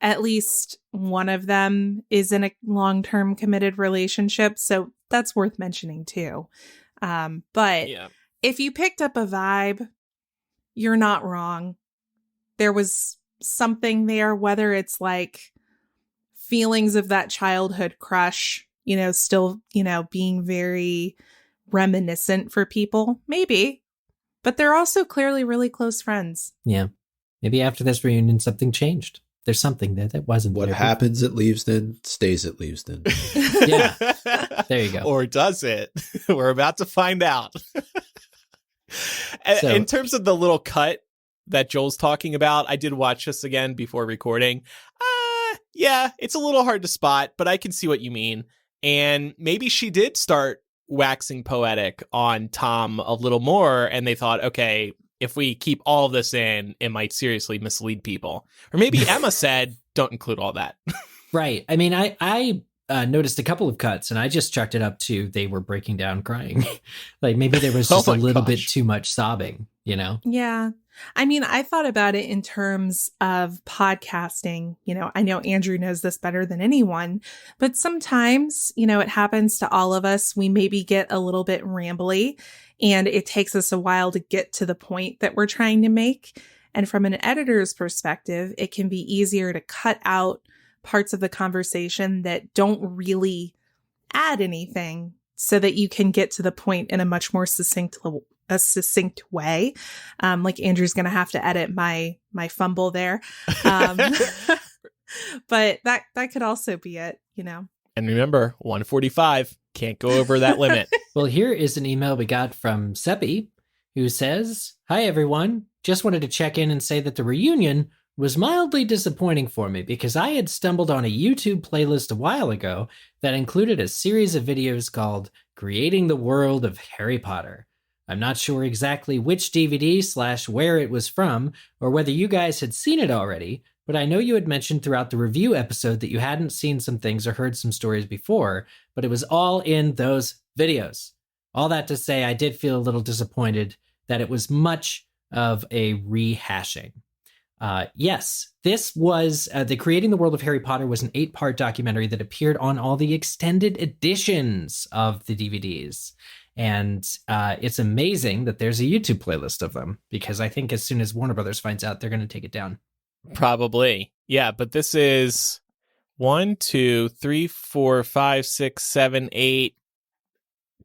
at least one of them is in a long-term committed relationship. So that's worth mentioning too. But if you picked up a vibe, you're not wrong. There was something there, whether it's like feelings of that childhood crush, you know, still, you know, being very reminiscent for people, maybe. But they're also clearly really close friends. Yeah. Maybe after this reunion, something changed. There's something there that wasn't What there. happens at Leavesden stays at Leavesden. Yeah. There you go. Or does it? We're about to find out. So, in terms of the little cut that Joel's talking about, I did watch this again before recording. Yeah, it's a little hard to spot, but I can see what you mean. And maybe she did start waxing poetic on Tom a little more, and they thought, okay, if we keep all of this in, it might seriously mislead people. Or maybe Emma said, don't include all that. Right. I mean, I noticed a couple of cuts, and I just chucked it up to they were breaking down crying. Like maybe there was just a little bit too much sobbing, you know? Yeah. I mean, I thought about it in terms of podcasting. You know, I know Andrew knows this better than anyone, but sometimes, you know, it happens to all of us. We maybe get a little bit rambly, and it takes us a while to get to the point that we're trying to make. And from an editor's perspective, it can be easier to cut out parts of the conversation that don't really add anything so that you can get to the point in a much more succinct way. Like Andrew's going to have to edit my fumble there. But that could also be it, you know. And remember, 145, can't go over that limit. Well, here is an email we got from Seppi, who says, "Hi, everyone. Just wanted to check in and say that the reunion was mildly disappointing for me because I had stumbled on a YouTube playlist a while ago that included a series of videos called Creating the World of Harry Potter. I'm not sure exactly which DVD/where it was from, or whether you guys had seen it already, but I know you had mentioned throughout the review episode that you hadn't seen some things or heard some stories before, but it was all in those videos. All that to say, I did feel a little disappointed that it was much of a rehashing. Yes, this was the Creating the World of Harry Potter was an 8-part documentary that appeared on all the extended editions of the DVDs. And it's amazing that there's a YouTube playlist of them, because I think as soon as Warner Brothers finds out, they're going to take it down. Probably. Yeah, but this is 1, 2, 3, 4, 5, 6, 7, 8,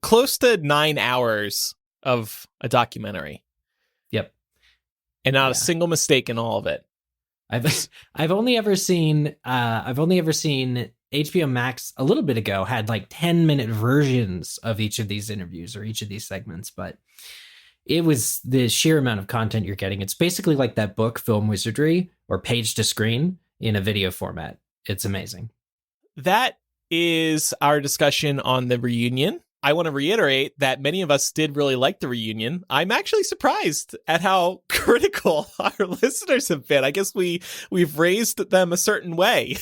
close to 9 hours of a documentary. Yep. And not a single mistake in all of it. I've only ever seen HBO Max a little bit ago had like 10-minute versions of each of these interviews or each of these segments, but it was the sheer amount of content you're getting. It's basically like that book, Film Wizardry, or Page to Screen in a video format. It's amazing. That is our discussion on the reunion. I want to reiterate that many of us did really like the reunion. I'm actually surprised at how critical our listeners have been. I guess we've raised them a certain way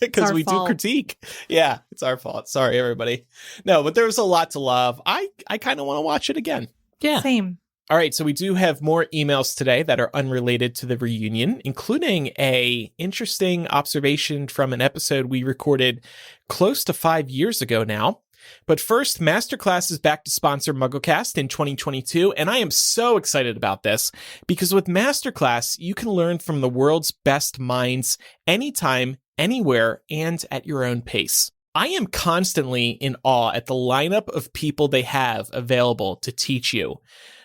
because we do critique. Yeah, it's our fault. Sorry, everybody. No, but there was a lot to love. I kind of want to watch it again. Yeah. Same. All right, so we do have more emails today that are unrelated to the reunion, including a interesting observation from an episode we recorded close to 5 years ago now. But first, Masterclass is back to sponsor MuggleCast in 2022, and I am so excited about this because with Masterclass, you can learn from the world's best minds anytime, anywhere, and at your own pace. I am constantly in awe at the lineup of people they have available to teach you.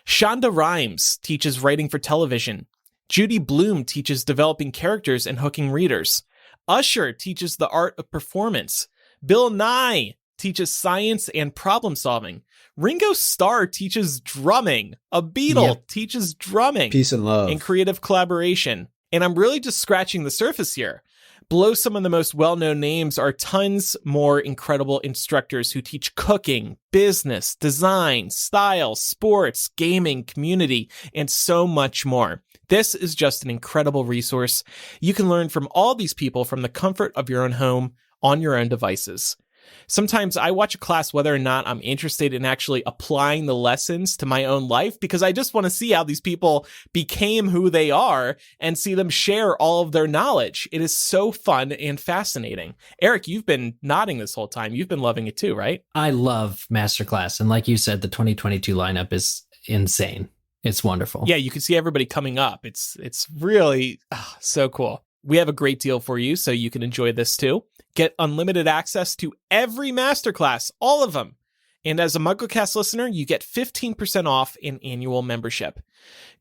Shonda Rhimes teaches writing for television. Judy Blume teaches developing characters and hooking readers. Usher teaches the art of performance. Bill Nye teaches science and problem solving. Ringo Starr teaches drumming. A Beatle teaches drumming. Peace and love. And creative collaboration. And I'm really just scratching the surface here. Below some of the most well-known names are tons more incredible instructors who teach cooking, business, design, style, sports, gaming, community, and so much more. This is just an incredible resource. You can learn from all these people from the comfort of your own home on your own devices. Sometimes I watch a class whether or not I'm interested in actually applying the lessons to my own life because I just want to see how these people became who they are and see them share all of their knowledge. It is so fun and fascinating. Eric, you've been nodding this whole time. You've been loving it too, right? I love Masterclass. And like you said, the 2022 lineup is insane. It's wonderful. Yeah, you can see everybody coming up. It's really so cool. We have a great deal for you, so you can enjoy this too. Get unlimited access to every masterclass, all of them. And as a MuggleCast listener, you get 15% off an annual membership.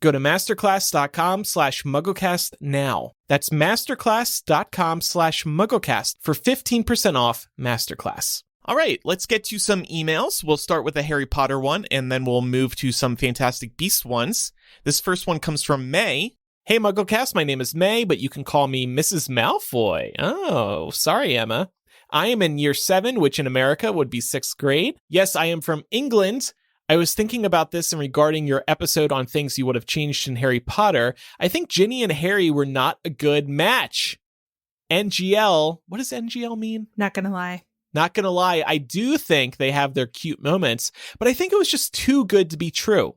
Go to masterclass.com/MuggleCast now. That's masterclass.com/MuggleCast for 15% off Masterclass. All right, let's get to some emails. We'll start with a Harry Potter one, and then we'll move to some Fantastic Beasts ones. This first one comes from May. Hey, MuggleCast, my name is May, but you can call me Mrs. Malfoy. Oh, sorry, Emma. I am in year 7, which in America would be 6th grade. Yes, I am from England. I was thinking about this and regarding your episode on things you would have changed in Harry Potter. I think Ginny and Harry were not a good match. NGL, what does NGL mean? Not gonna lie. Not gonna lie, I do think they have their cute moments, but I think it was just too good to be true.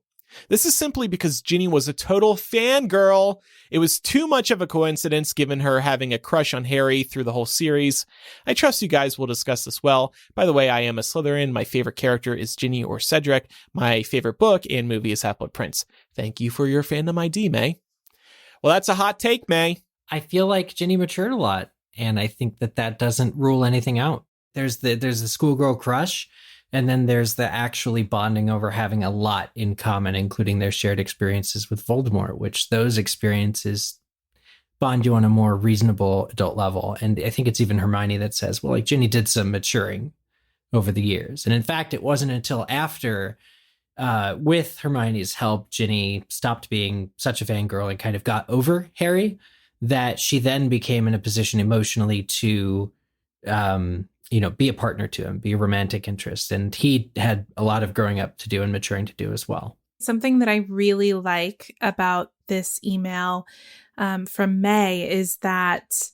This is simply because Ginny was a total fangirl. It was too much of a coincidence given her having a crush on Harry through the whole series. I trust you guys will discuss this well. By the way, I am a Slytherin. My favorite character is Ginny or Cedric. My favorite book and movie is Half-Blood Prince. Thank you for your fandom ID, May. Well, that's a hot take, May. I feel like Ginny matured a lot, and I think that doesn't rule anything out. There's the schoolgirl crush, and then there's the actually bonding over having a lot in common, including their shared experiences with Voldemort, which those experiences bond you on a more reasonable adult level. And I think it's even Hermione that says, well, like Ginny did some maturing over the years. And in fact, it wasn't until after, with Hermione's help, Ginny stopped being such a fangirl and kind of got over Harry, that she then became in a position emotionally to, be a partner to him, be a romantic interest. And he had a lot of growing up to do and maturing to do as well. Something that I really like about this email from May is that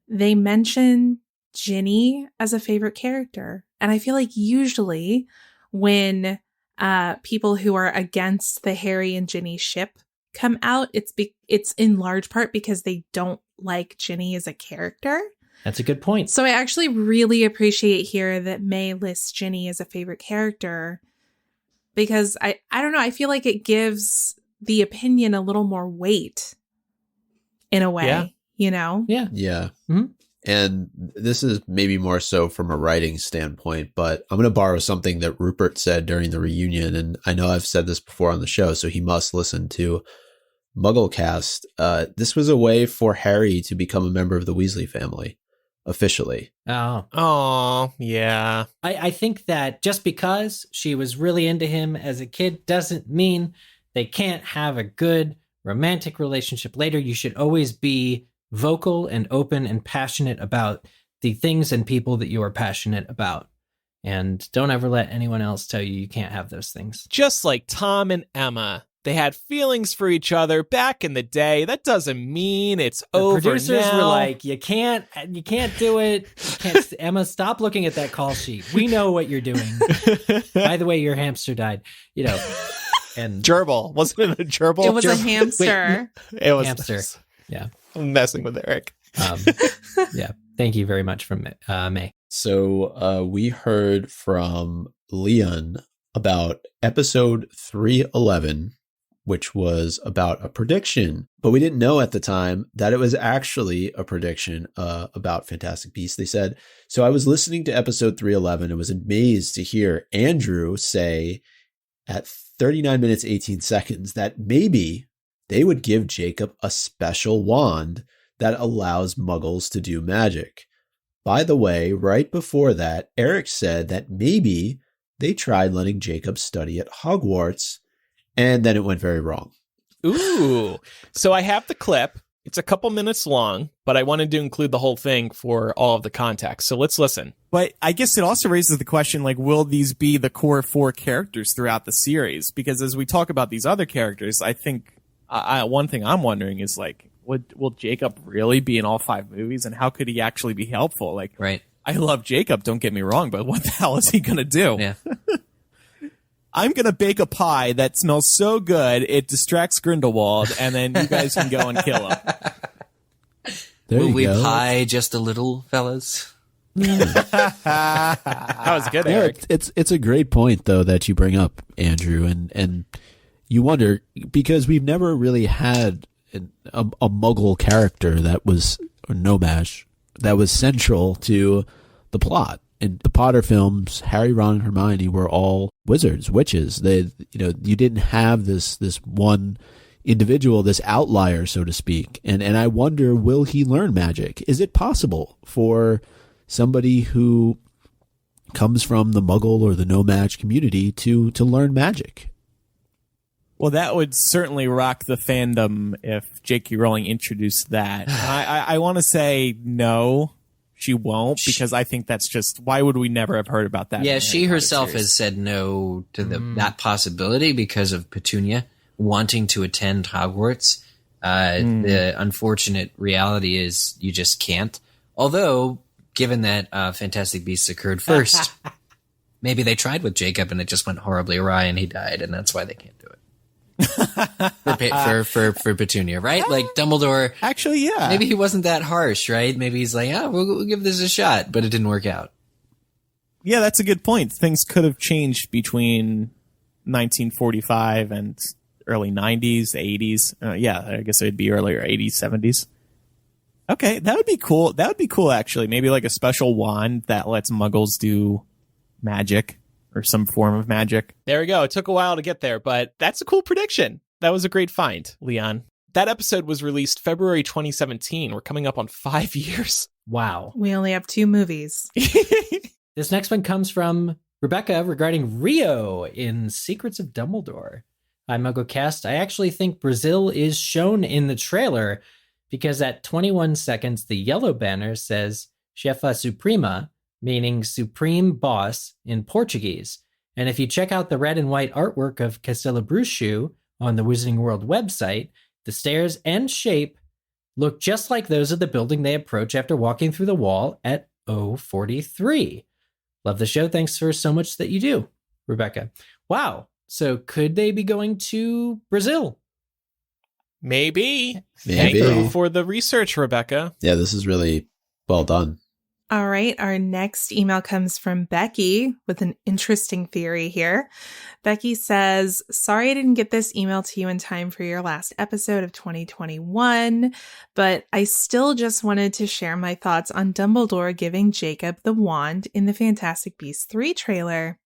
they mention Ginny as a favorite character. And I feel like usually when people who are against the Harry and Ginny ship come out, it's in large part because they don't like Ginny as a character. That's a good point. So I actually really appreciate here that May lists Ginny as a favorite character, because I don't know, I feel like it gives the opinion a little more weight in a way, you know? Yeah. Yeah. Mm-hmm. And this is maybe more so from a writing standpoint, but I'm going to borrow something that Rupert said during the reunion. And I know I've said this before on the show, so he must listen to MuggleCast. This was a way for Harry to become a member of the Weasley family. Officially. Oh, yeah. I think that just because she was really into him as a kid doesn't mean they can't have a good romantic relationship later. You should always be vocal and open and passionate about the things and people that you are passionate about. And don't ever let anyone else tell you can't have those things. Just like Tom and Emma. They had feelings for each other back in the day. That doesn't mean it's over. Producers now. were like, you can't do it. Emma, stop looking at that call sheet. We know what you're doing. By the way, your hamster died. And gerbil. Wasn't it a gerbil? It was a hamster. It was hamster. Yeah. I'm messing with Eric. Yeah. Thank you very much from May. So we heard from Leon about episode 311. which was about a prediction. But we didn't know at the time that it was actually a prediction about Fantastic Beasts. They said, so I was listening to episode 311 and was amazed to hear Andrew say at 39 minutes, 18 seconds that maybe they would give Jacob a special wand that allows muggles to do magic. By the way, right before that, Eric said that maybe they tried letting Jacob study at Hogwarts, and then it went very wrong. Ooh. So I have the clip. It's a couple minutes long, but I wanted to include the whole thing for all of the context. So let's listen. But I guess it also raises the question, like, will these be the core 4 characters throughout the series? Because as we talk about these other characters, I think one thing I'm wondering is, like, will Jacob really be in all 5 movies, and how could he actually be helpful? Like, right. I love Jacob, don't get me wrong, but what the hell is he going to do? Yeah. I'm going to bake a pie that smells so good it distracts Grindelwald, and then you guys can go and kill him. Will we pie just a little, fellas? That was good, Eric. It's a great point, though, that you bring up, Andrew, and you wonder, because we've never really had a Muggle character that was a Nomash that was central to the plot. In the Potter films, Harry, Ron, and Hermione were all wizards, witches. You didn't have this one individual, this outlier, so to speak. And I wonder, will he learn magic? Is it possible for somebody who comes from the Muggle or the Nomash community to learn magic? Well, that would certainly rock the fandom if J.K. Rowling introduced that. I want to say no, she won't, because I think that's just, why would we never have heard about that? Yeah, she herself has said no to that possibility because of Petunia wanting to attend Hogwarts. The unfortunate reality is you just can't. Although, given that Fantastic Beasts occurred first, maybe they tried with Jacob and it just went horribly awry and he died, and that's why they can't do it. for Petunia, right? Like Dumbledore. Actually, yeah. Maybe he wasn't that harsh, right? Maybe he's like, we'll give this a shot, but it didn't work out. Yeah, that's a good point. Things could have changed between 1945 and early 90s, 80s. Yeah, I guess it'd be earlier 80s, 70s. Okay, that would be cool. That would be cool, actually. Maybe like a special wand that lets Muggles do magic. Or some form of magic. There we go. It took a while to get there, but that's a cool prediction. That was a great find, Leon. That episode was released February 2017. We're coming up on 5 years. Wow. We only have 2 movies. This next one comes from Rebecca regarding Rio in Secrets of Dumbledore. Hi, MuggleCast. I actually think Brazil is shown in the trailer because at 21 seconds, the yellow banner says Chefa Suprema, meaning supreme boss in Portuguese. And if you check out the red and white artwork of Castelo Bruxo on the Wizarding World website, the stairs and shape look just like those of the building they approach after walking through the wall at O43. Love the show. Thanks for so much that you do, Rebecca. Wow. So could they be going to Brazil? Maybe. Thank you for the research, Rebecca. Yeah, this is really well done. All right, our next email comes from Becky with an interesting theory here. Becky says, sorry I didn't get this email to you in time for your last episode of 2021, but I still just wanted to share my thoughts on Dumbledore giving Jacob the wand in the Fantastic Beasts 3 trailer.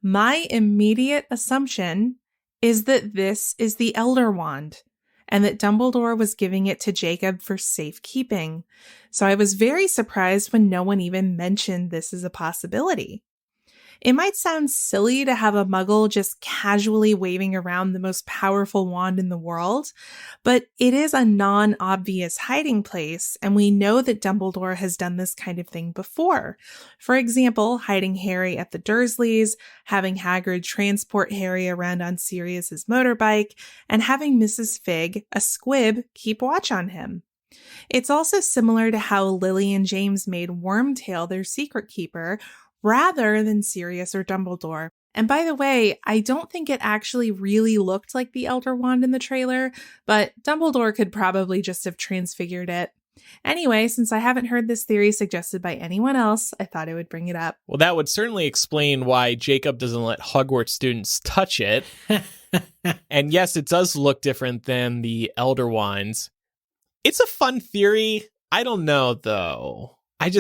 My immediate assumption is that this is the Elder Wand, and that Dumbledore was giving it to Jacob for safekeeping. So I was very surprised when no one even mentioned this as a possibility. It might sound silly to have a Muggle just casually waving around the most powerful wand in the world, but it is a non-obvious hiding place, and we know that Dumbledore has done this kind of thing before. For example, hiding Harry at the Dursleys, having Hagrid transport Harry around on Sirius's motorbike, and having Mrs. Fig, a squib, keep watch on him. It's also similar to how Lily and James made Wormtail their secret keeper, rather than Sirius or Dumbledore. And by the way, I don't think it actually really looked like the Elder Wand in the trailer, but Dumbledore could probably just have transfigured it. Anyway, since I haven't heard this theory suggested by anyone else, I thought I would bring it up. Well, that would certainly explain why Jacob doesn't let Hogwarts students touch it. And yes, it does look different than the Elder Wands. It's a fun theory. I don't know, though. I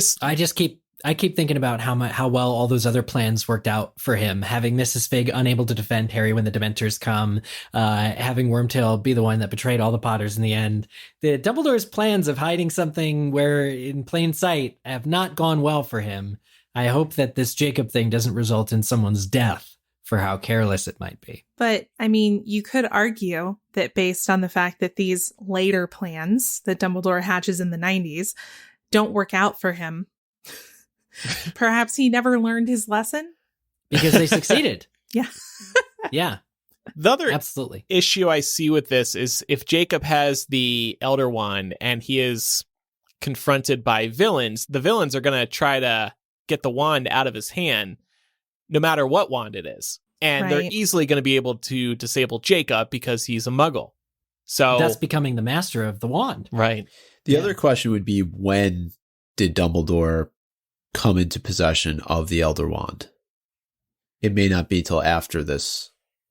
keep thinking about how well all those other plans worked out for him. Having Mrs. Fig unable to defend Harry when the Dementors come, having Wormtail be the one that betrayed all the Potters in the end. The Dumbledore's plans of hiding something where in plain sight have not gone well for him. I hope that this Jacob thing doesn't result in someone's death for how careless it might be. But, I mean, you could argue that based on the fact that these later plans that Dumbledore hatches in the 90s don't work out for him, perhaps he never learned his lesson? Because they succeeded. Yeah. Yeah. The other absolutely issue I see with this is if Jacob has the Elder Wand and he is confronted by villains, the villains are going to try to get the wand out of his hand, no matter what wand it is. And they're easily going to be able to disable Jacob because he's a Muggle. So that's becoming the master of the wand. Right. The other question would be, when did Dumbledore come into possession of the Elder Wand? It may not be till after this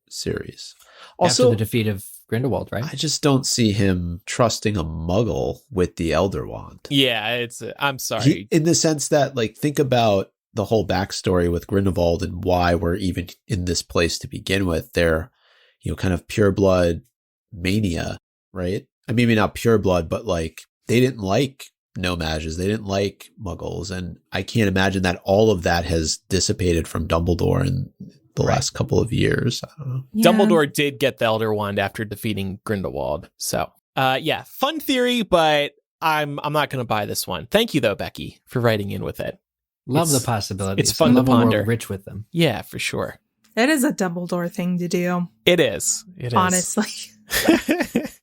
series. Also, after the defeat of Grindelwald, right? I just don't see him trusting a Muggle with the Elder Wand. Yeah, I'm sorry. In the sense that, like, think about the whole backstory with Grindelwald and why we're even in this place to begin with. They're, kind of pureblood mania, right? I mean, maybe not pureblood, but like they didn't like no mages. They didn't like Muggles. And I can't imagine that all of that has dissipated from Dumbledore in the last couple of years. I don't know. Yeah. Dumbledore did get the Elder Wand after defeating Grindelwald. So, fun theory, but I'm not going to buy this one. Thank you, though, Becky, for writing in with it. Love the possibilities. It's fun to ponder. Rich with them. Yeah, for sure. It is a Dumbledore thing to do. It is. Honestly.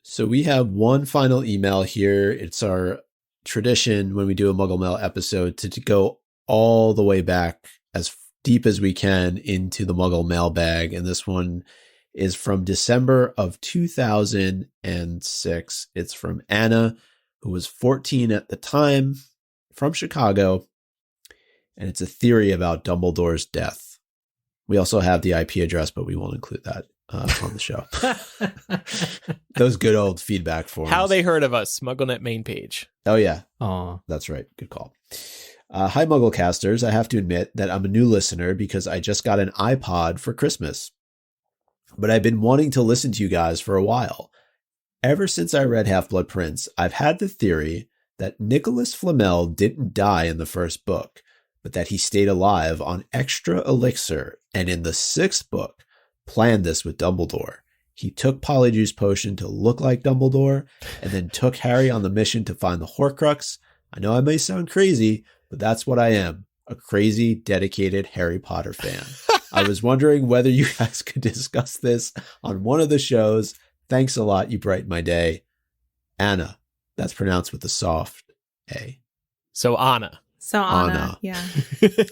So we have one final email here. It's our tradition when we do a Muggle Mail episode to go all the way back as deep as we can into the Muggle mailbag. And this one is from December of 2006. It's from Anna, who was 14 at the time, from Chicago. And it's a theory about Dumbledore's death. We also have the IP address, but we won't include that on the show. Those good old feedback forms. How they heard of us, MuggleNet main page. Oh, yeah. Oh, that's right. Good call. Hi, MuggleCasters. I have to admit that I'm a new listener because I just got an iPod for Christmas. But I've been wanting to listen to you guys for a while. Ever since I read Half-Blood Prince, I've had the theory that Nicholas Flamel didn't die in the first book, but that he stayed alive on extra elixir, and in the 6th book, planned this with Dumbledore. He took Polyjuice Potion to look like Dumbledore, and then took Harry on the mission to find the Horcrux. I know I may sound crazy, but that's what I am, a crazy, dedicated Harry Potter fan. I was wondering whether you guys could discuss this on one of the shows. Thanks a lot, you brighten my day. Anna, that's pronounced with a soft A. So Anna. So Anna, yeah.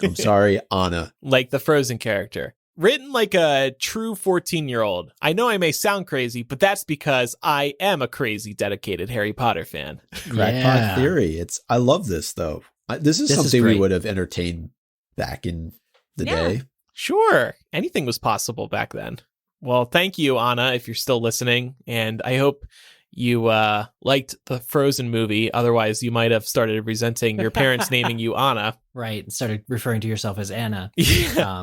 I'm sorry, Anna. Like the Frozen character. Written like a true 14-year-old. I know I may sound crazy, but that's because I am a crazy, dedicated Harry Potter fan. Crackpot theory. I love this, though. This is something we would have entertained back in the day. Sure. Anything was possible back then. Well, thank you, Anna, if you're still listening. And I hope you liked the Frozen movie. Otherwise, you might have started resenting your parents naming you Anna. Right. And started referring to yourself as Anna. Yeah.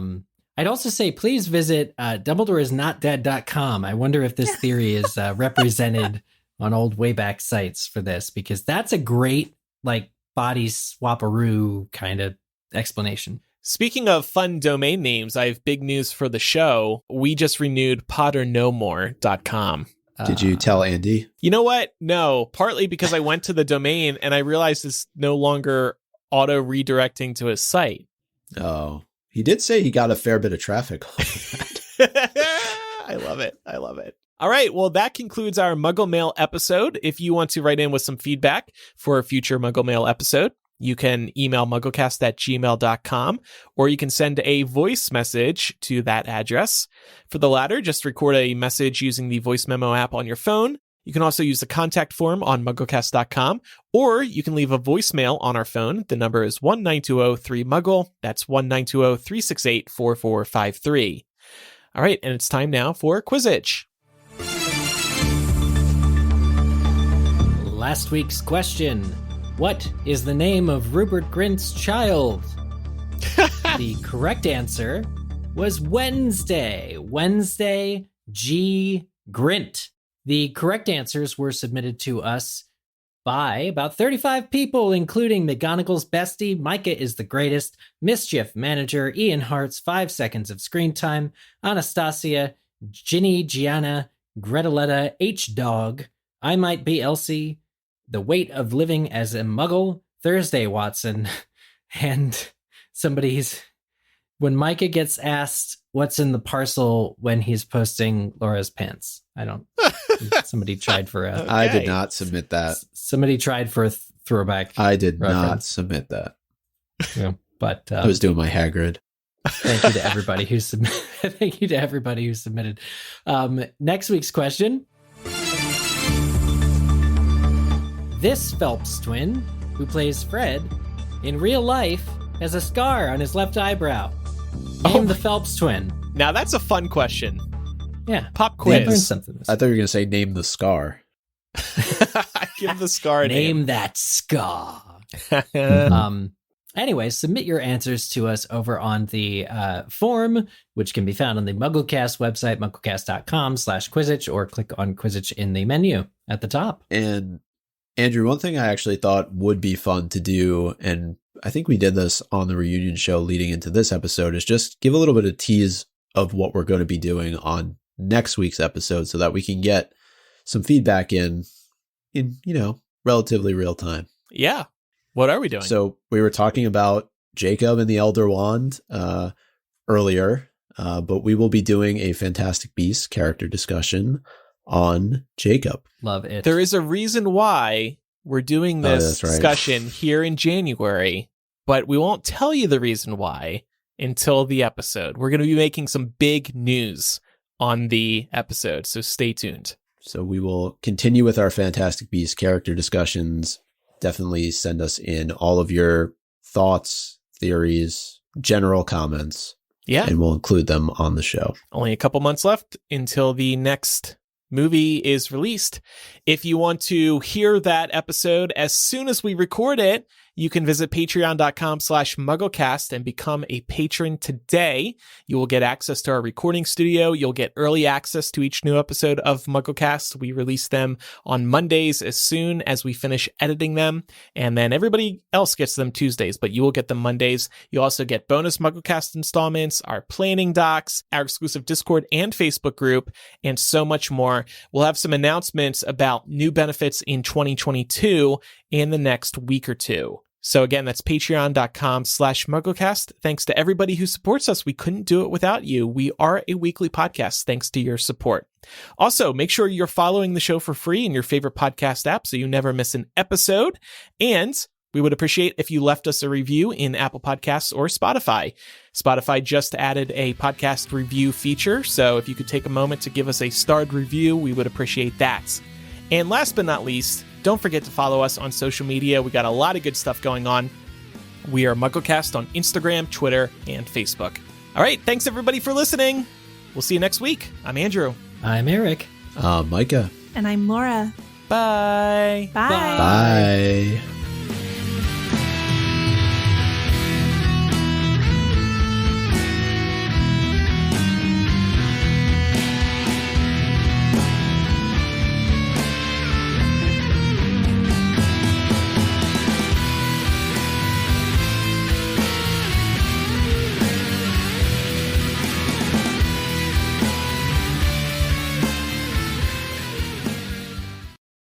I'd also say, please visit DumbledoreIsNotDead.com. I wonder if this theory is represented on old Wayback sites for this, because that's a great, like, body swap-a-roo kind of explanation. Speaking of fun domain names, I have big news for the show. We just renewed PotterNoMore.com. Did you tell Andy? You know what? No, partly because I went to the domain and I realized it's no longer auto-redirecting to his site. Oh. He did say he got a fair bit of traffic off of that. I love it. I love it. All right. Well, that concludes our Muggle Mail episode. If you want to write in with some feedback for a future Muggle Mail episode, you can email mugglecast@gmail.com, or you can send a voice message to that address. For the latter, just record a message using the voice memo app on your phone You can also use the contact form on MuggleCast.com, or you can leave a voicemail on our phone. The number is 1-920-3-MUGGLE. That's 1-920-368-4453. All right, and it's time now for Quizzitch. Last week's question. What is the name of Rupert Grint's child? The correct answer was Wednesday. Wednesday G. Grint. The correct answers were submitted to us by about 35 people, including McGonagall's bestie, Micah is the greatest, Mischief Manager, Ian Hart's 5 seconds of screen time, Anastasia, Ginny, Gianna, Greteletta, H-Dog, I Might Be Elsie, The Weight of Living as a Muggle, Thursday Watson, and when Micah gets asked what's in the parcel when he's posting Laura's pants. Somebody tried for a... Okay. I did not submit that. Somebody tried for a throwback. I did reference. not submit that. Yeah, but I was doing my Hagrid. Thank you to everybody who submitted. Thank you to everybody who submitted. Next week's question. This Phelps twin, who plays Fred, in real life has a scar on his left eyebrow. Name the Phelps twin. Now that's a fun question. Yeah. Pop quiz. Learn something. I thought you were going to say name the scar. Give the scar a name that scar. Anyway, submit your answers to us over on the form, which can be found on the MuggleCast website, mugglecast.com/Quizzitch, or click on Quizzitch in the menu at the top. And Andrew, one thing I actually thought would be fun to do, and I think we did this on the reunion show leading into this episode, is just give a little bit of tease of what we're going to be doing on next week's episode so that we can get some feedback in relatively real time. Yeah. What are we doing? So we were talking about Jacob and the Elder Wand earlier, but we will be doing a Fantastic Beasts character discussion on Jacob. Love it. There is a reason why we're doing this discussion here in January, but we won't tell you the reason why until the episode. We're going to be making some big news on the episode, so stay tuned. So we will continue with our Fantastic Beasts character discussions. Definitely send us in all of your thoughts, theories, general comments. Yeah. And we'll include them on the show. Only a couple months left until the next movie is released. If you want to hear that episode as soon as we record it, you can visit patreon.com/MuggleCast and become a patron today. You will get access to our recording studio. You'll get early access to each new episode of MuggleCast. We release them on Mondays as soon as we finish editing them. And then everybody else gets them Tuesdays, but you will get them Mondays. You also get bonus MuggleCast installments, our planning docs, our exclusive Discord and Facebook group, and so much more. We'll have some announcements about new benefits in 2022 in the next week or two. So again, that's patreon.com/MuggleCast. Thanks to everybody who supports us. We couldn't do it without you. We are a weekly podcast thanks to your support. Also, make sure you're following the show for free in your favorite podcast app so you never miss an episode. And we would appreciate if you left us a review in Apple Podcasts or Spotify. Spotify just added a podcast review feature, so if you could take a moment to give us a starred review, we would appreciate that. And last but not least, don't forget to follow us on social media. We got a lot of good stuff going on. We are MuggleCast on Instagram, Twitter, and Facebook. All right, thanks everybody for listening. We'll see you next week. I'm Andrew. I'm Eric. Micah. And I'm Laura. Bye. Bye. Bye.